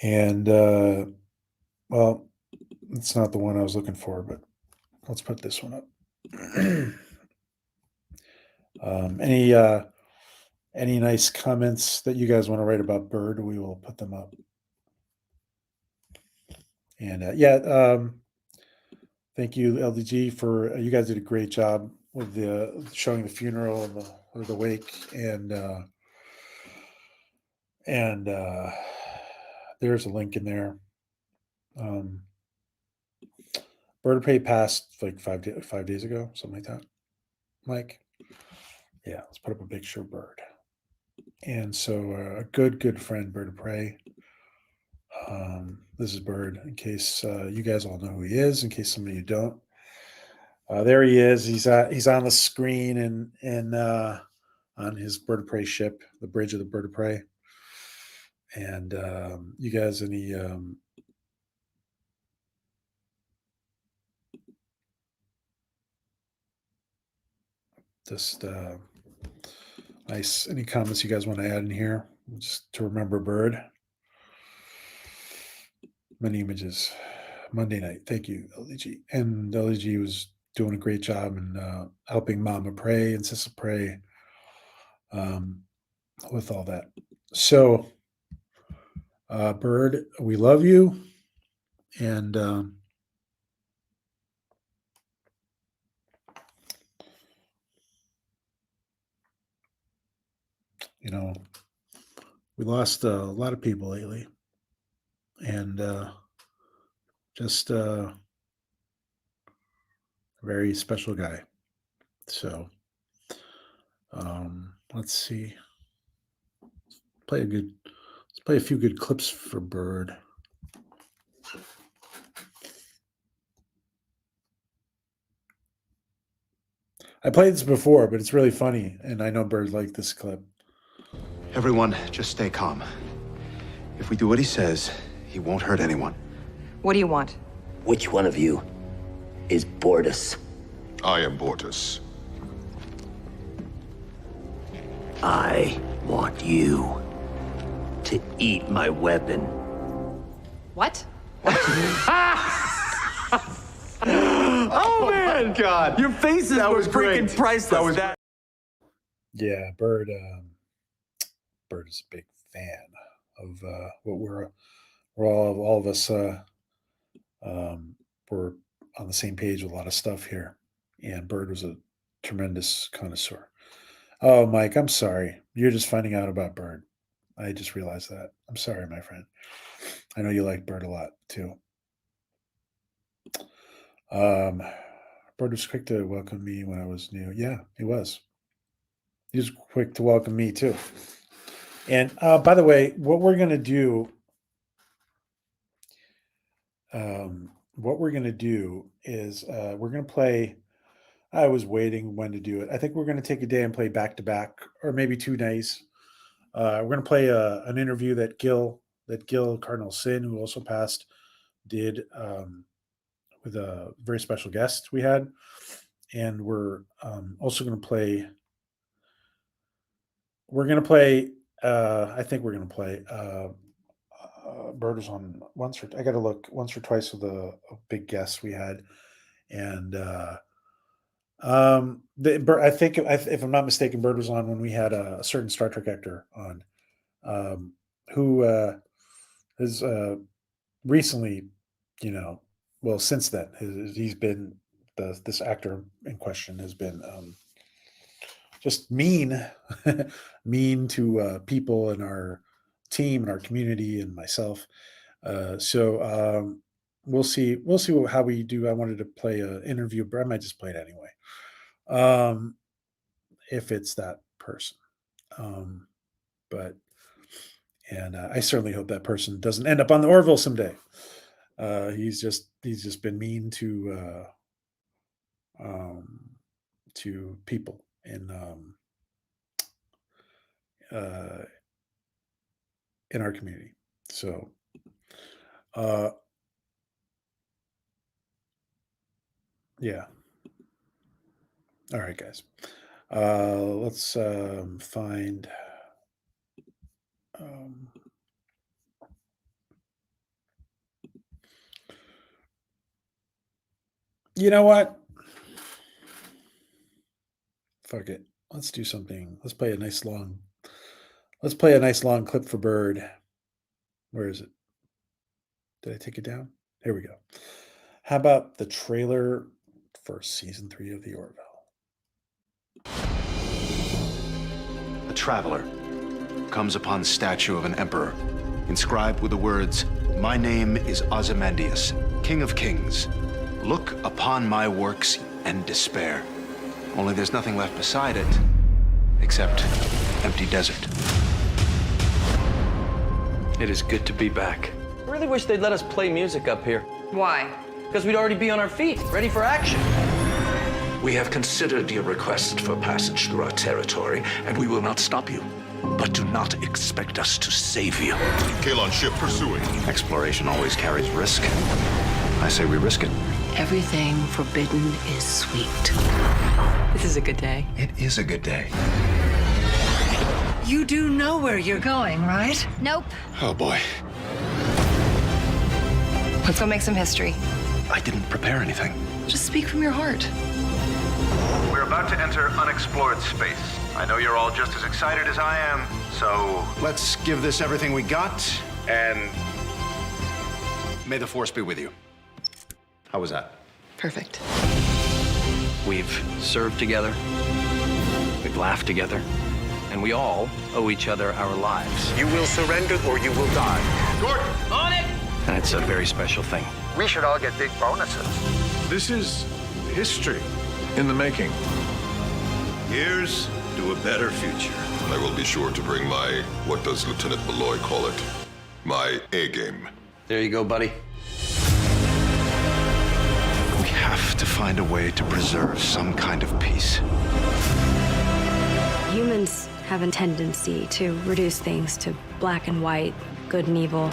And, well, it's not the one I was looking for, but let's put this one up. Any nice comments that you guys want to write about Bird, we will put them up. And thank you, LDG, for you guys did a great job with the showing the funeral and the wake, and there's a link in there. Bird of Prey passed like 5 days ago, something like that. Mike, yeah, let's put up a picture of Bird. And so a good friend, Bird of Prey. This is Bird, in case you guys all know who he is, in case some of you don't. There he is. He's on the screen and on his Bird of Prey ship, the bridge of the Bird of Prey. And you guys, any just nice, any comments you guys want to add in here, just to remember Bird? Many images. Monday night. Thank you, LDG. And LDG was doing a great job in helping Mama Prey and Sissa Prey with all that. So, Bird, we love you. And you know, we lost a lot of people lately. And just a very special guy. So let's see. Let's play a few good clips for Bird. I played this before, but it's really funny, and I know Bird liked this clip. Everyone, just stay calm. If we do what he says, he won't hurt anyone. What do you want? Which one of you is Bortus? I am Bortus. I want you to eat my weapon. What? Oh man! God, your faces were freaking priceless. Yeah, Bird. Bird is a big fan of what we're all of us. We're on the same page with a lot of stuff here, and Bird was a tremendous connoisseur. Oh, Mike, I'm sorry. You're just finding out about Bird. I just realized that. I'm sorry, my friend. I know you like Bird a lot too. Bird was quick to welcome me when I was new. Yeah, he was. He was quick to welcome me too. And by the way, what we're gonna do is we're gonna play. I was waiting when to do it. I think we're gonna take a day and play back to back, or maybe 2 days. We're gonna play an interview that Gil Cardinal Sin, who also passed, did with a very special guest we had, and we're also gonna play. We're gonna play. I think we're gonna play. Bird was on once or I got to look once or twice with a big guest we had, and I think if I'm not mistaken, Bird was on when we had a certain Star Trek actor on, who has recently, well, since then he's been this actor in question has been just mean, mean to people in our team and our community and myself. So we'll see. We'll see how we do. I wanted to play an interview, but I might just play it anyway. If it's that person. But I certainly hope that person doesn't end up on the Orville someday. He's just been mean to people in our community. So yeah. All right, guys. Let's find you know what? Fuck it. Let's do something. Let's play a nice long clip for Bird. Where is it? Did I take it down? Here we go. How about the trailer for season 3 of the Orville? A traveler comes upon the statue of an emperor, inscribed with the words, "My name is Ozymandias, King of Kings. Look upon my works and despair." Only there's nothing left beside it, except empty desert. It is good to be back. I really wish they'd let us play music up here. Why? Because we'd already be on our feet, ready for action. We have considered your request for passage through our territory, and we will not stop you. But do not expect us to save you. Kalon ship pursuing. Exploration always carries risk. I say we risk it. Everything forbidden is sweet. This is a good day. It is a good day. You do know where you're going, right? Nope. Oh boy. Let's go make some history. I didn't prepare anything. Just speak from your heart. We're about to enter unexplored space. I know you're all just as excited as I am, so let's give this everything we got, and may the force be with you. How was that? Perfect. We've served together, we've laughed together, and we all owe each other our lives. you will surrender or you will die. Gordon! On it! And it's a very special thing. We should all get big bonuses. This is history in the making. Here's to a better future. I will be sure to bring my, what does Lieutenant Malloy call it? My A game. There you go, buddy. We have to find a way to preserve some kind of peace. Humans have a tendency to reduce things to black and white, good and evil.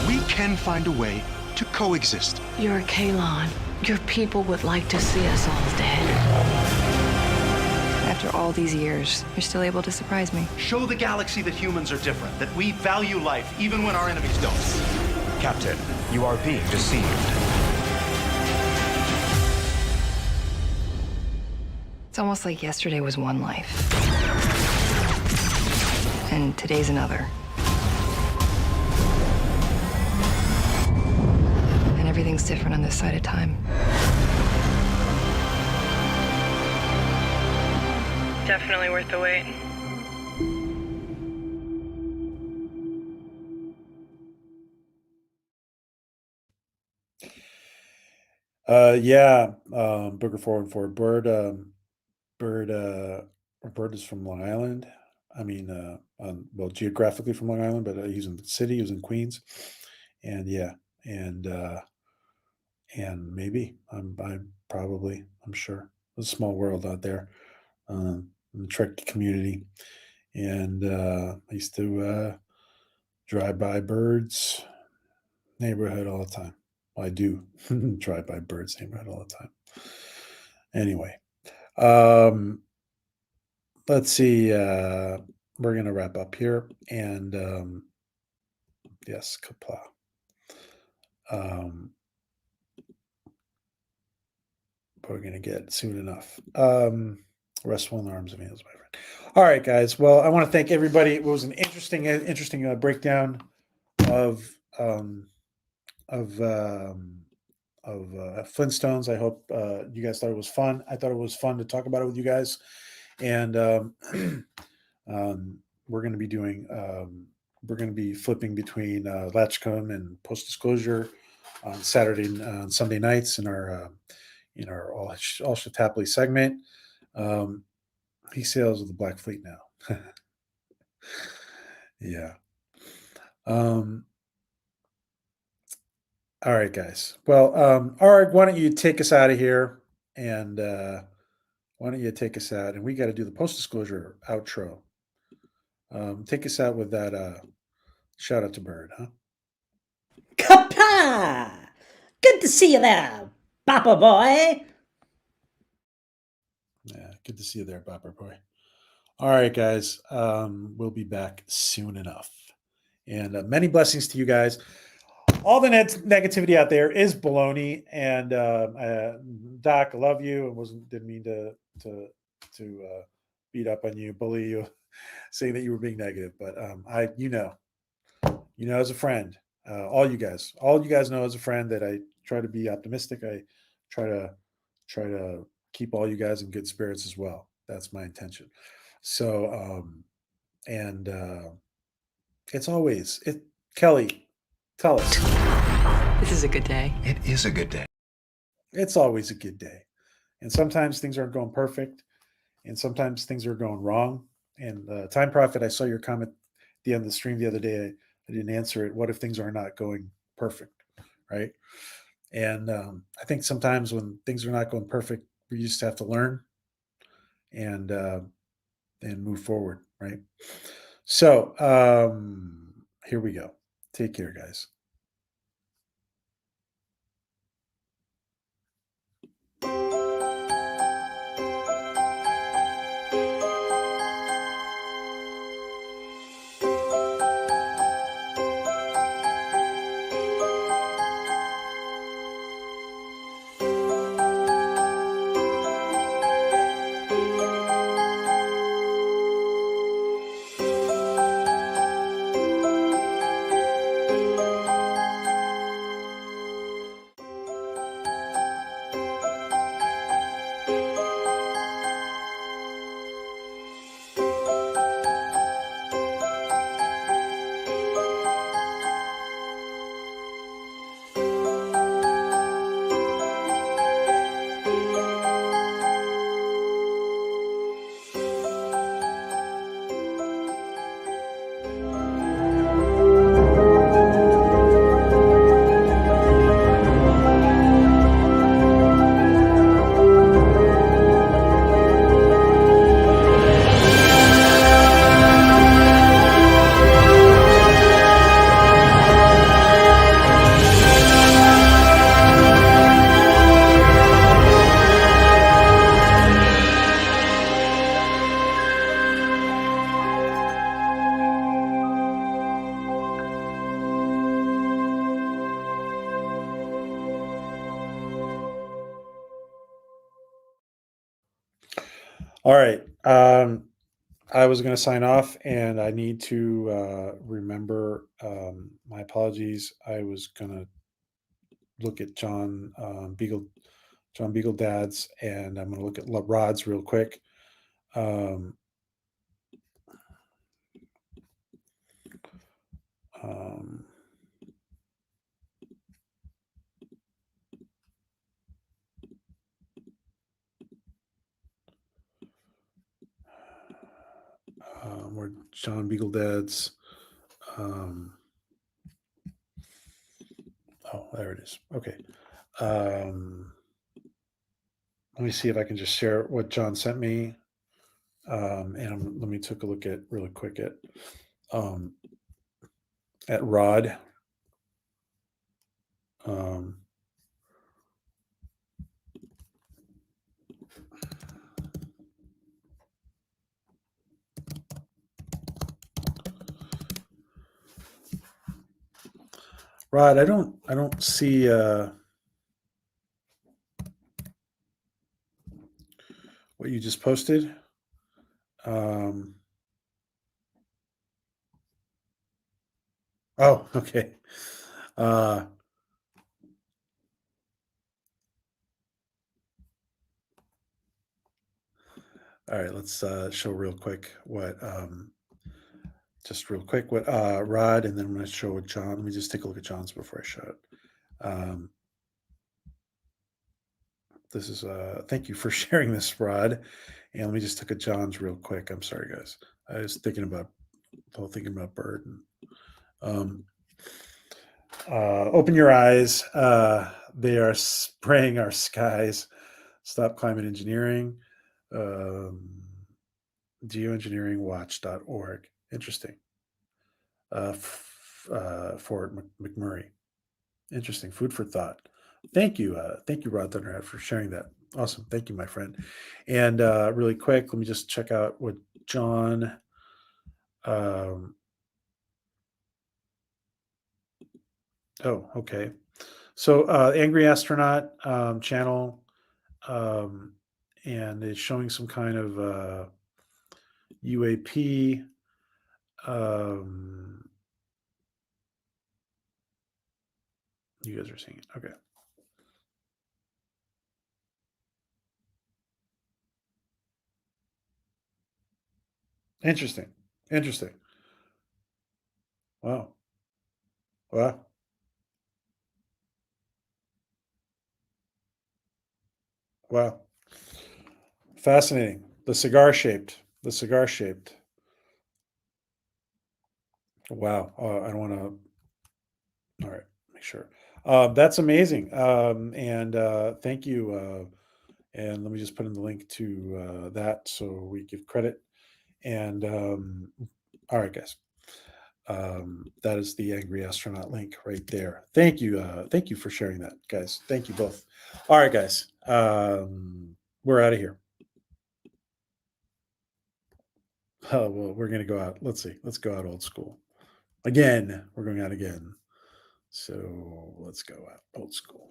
We can find a way to coexist. You're a Kalon. Your people would like to see us all dead. After all these years, you're still able to surprise me. Show the galaxy that humans are different, that we value life even when our enemies don't. Captain, you are being deceived. It's almost like yesterday was one life. And today's another. And everything's different on this side of time. Definitely worth the wait. Booker 414. Bird is from Long Island. I mean, geographically from Long Island, but he's in the city. He was in Queens, and maybe I'm sure it's a small world out there, in the Trek community, and I used to drive by Bird's neighborhood all the time. Well, I do drive by Bird's neighborhood all the time. Anyway. Let's see. We're going to wrap up here. And yes, Kapla. We're going to get soon enough. Restful in the arms of angels, my friend. All right, guys. Well, I want to thank everybody. It was an interesting breakdown of Flintstones. I hope you guys thought it was fun. I thought it was fun to talk about it with you guys, and we're going to be doing we're going to be flipping between Latchcombe and Post Disclosure on Saturday and Sunday nights in our all shift happily segment. He sails with the Black Fleet now. Yeah. All right, guys. Well, Arg, why don't you take us out of here? And why don't you take us out? And we got to do the post disclosure outro. Take us out with that shout out to Bird, huh? Kappa! Good to see you there, Papa boy. Yeah, good to see you there, Bopper Boy. All right, guys. We'll be back soon enough. And many blessings to you guys. All the negativity out there is baloney. And Doc, I love you. And didn't mean to beat up on you, bully you, saying that you were being negative. But you know, as a friend, all you guys know as a friend that I try to be optimistic. I try to keep all you guys in good spirits as well. That's my intention. So, and it's always Kelly, tell us. This is a good day. It is a good day. It's always a good day. And sometimes things aren't going perfect. And sometimes things are going wrong. And Time Prophet, I saw your comment at the end of the stream the other day. I didn't answer it. What if things are not going perfect? Right. And I think sometimes when things are not going perfect, we just have to learn and move forward. Right. So here we go. Take care, guys. All right. I was going to sign off, and I need to remember my apologies. I was going to look at John Beagle Dad's, and I'm going to look at Rod's real quick. Where John Beagle Dad's. Oh, there it is. Okay. Let me see if I can just share what John sent me. And let me take a look at really quick at Rod. Rod, I don't see what you just posted. Oh, okay. All right, let's show real quick what Rod, and then I'm going to show what John. Let me just take a look at John's before I show it. This is thank you for sharing this, Rod. And let me just look at John's real quick. I'm sorry, guys. I was thinking about Bird. And, open your eyes. They are spraying our skies. Stop climate engineering. Geoengineeringwatch.org. Interesting. Fort McMurray. Interesting. Food for thought. Thank you, Rod Thunderhead, for sharing that. Awesome. Thank you, my friend. And really quick, let me just check out what John. Okay. So Angry Astronaut channel, and it's showing some kind of UAP. You guys are seeing it. Okay. Interesting. Wow. Fascinating. The cigar shaped. Wow. I don't want to. All right. Make sure. That's amazing. And thank you. And let me just put in the link to that so we give credit. And all right, guys. That is the Angry Astronaut link right there. Thank you for sharing that, guys. Thank you both. All right, guys. We're out of here. Oh, well, we're gonna go out. Let's see. Let's go out old school. Again, we're going out again. So let's go out old school.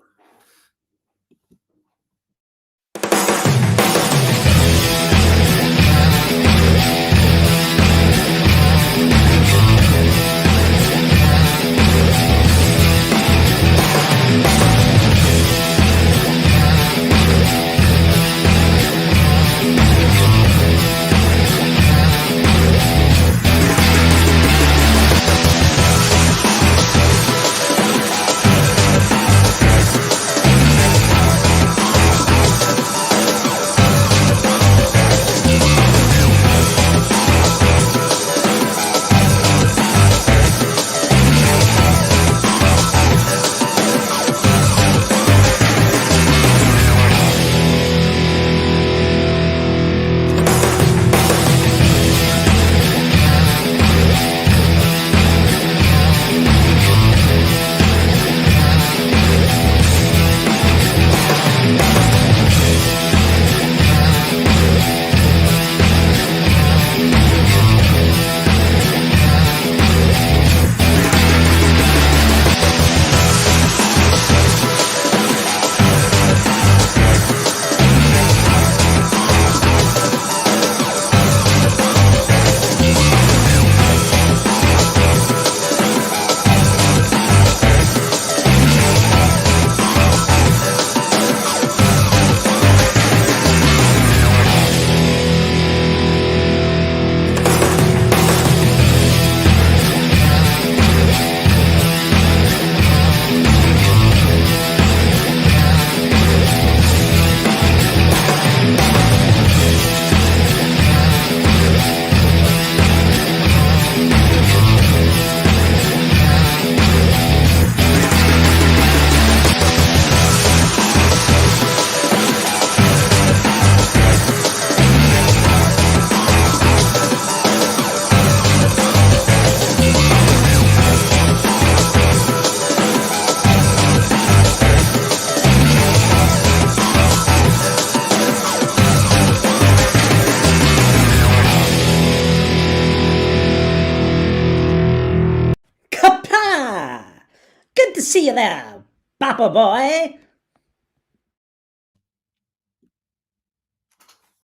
See you there, Papa boy.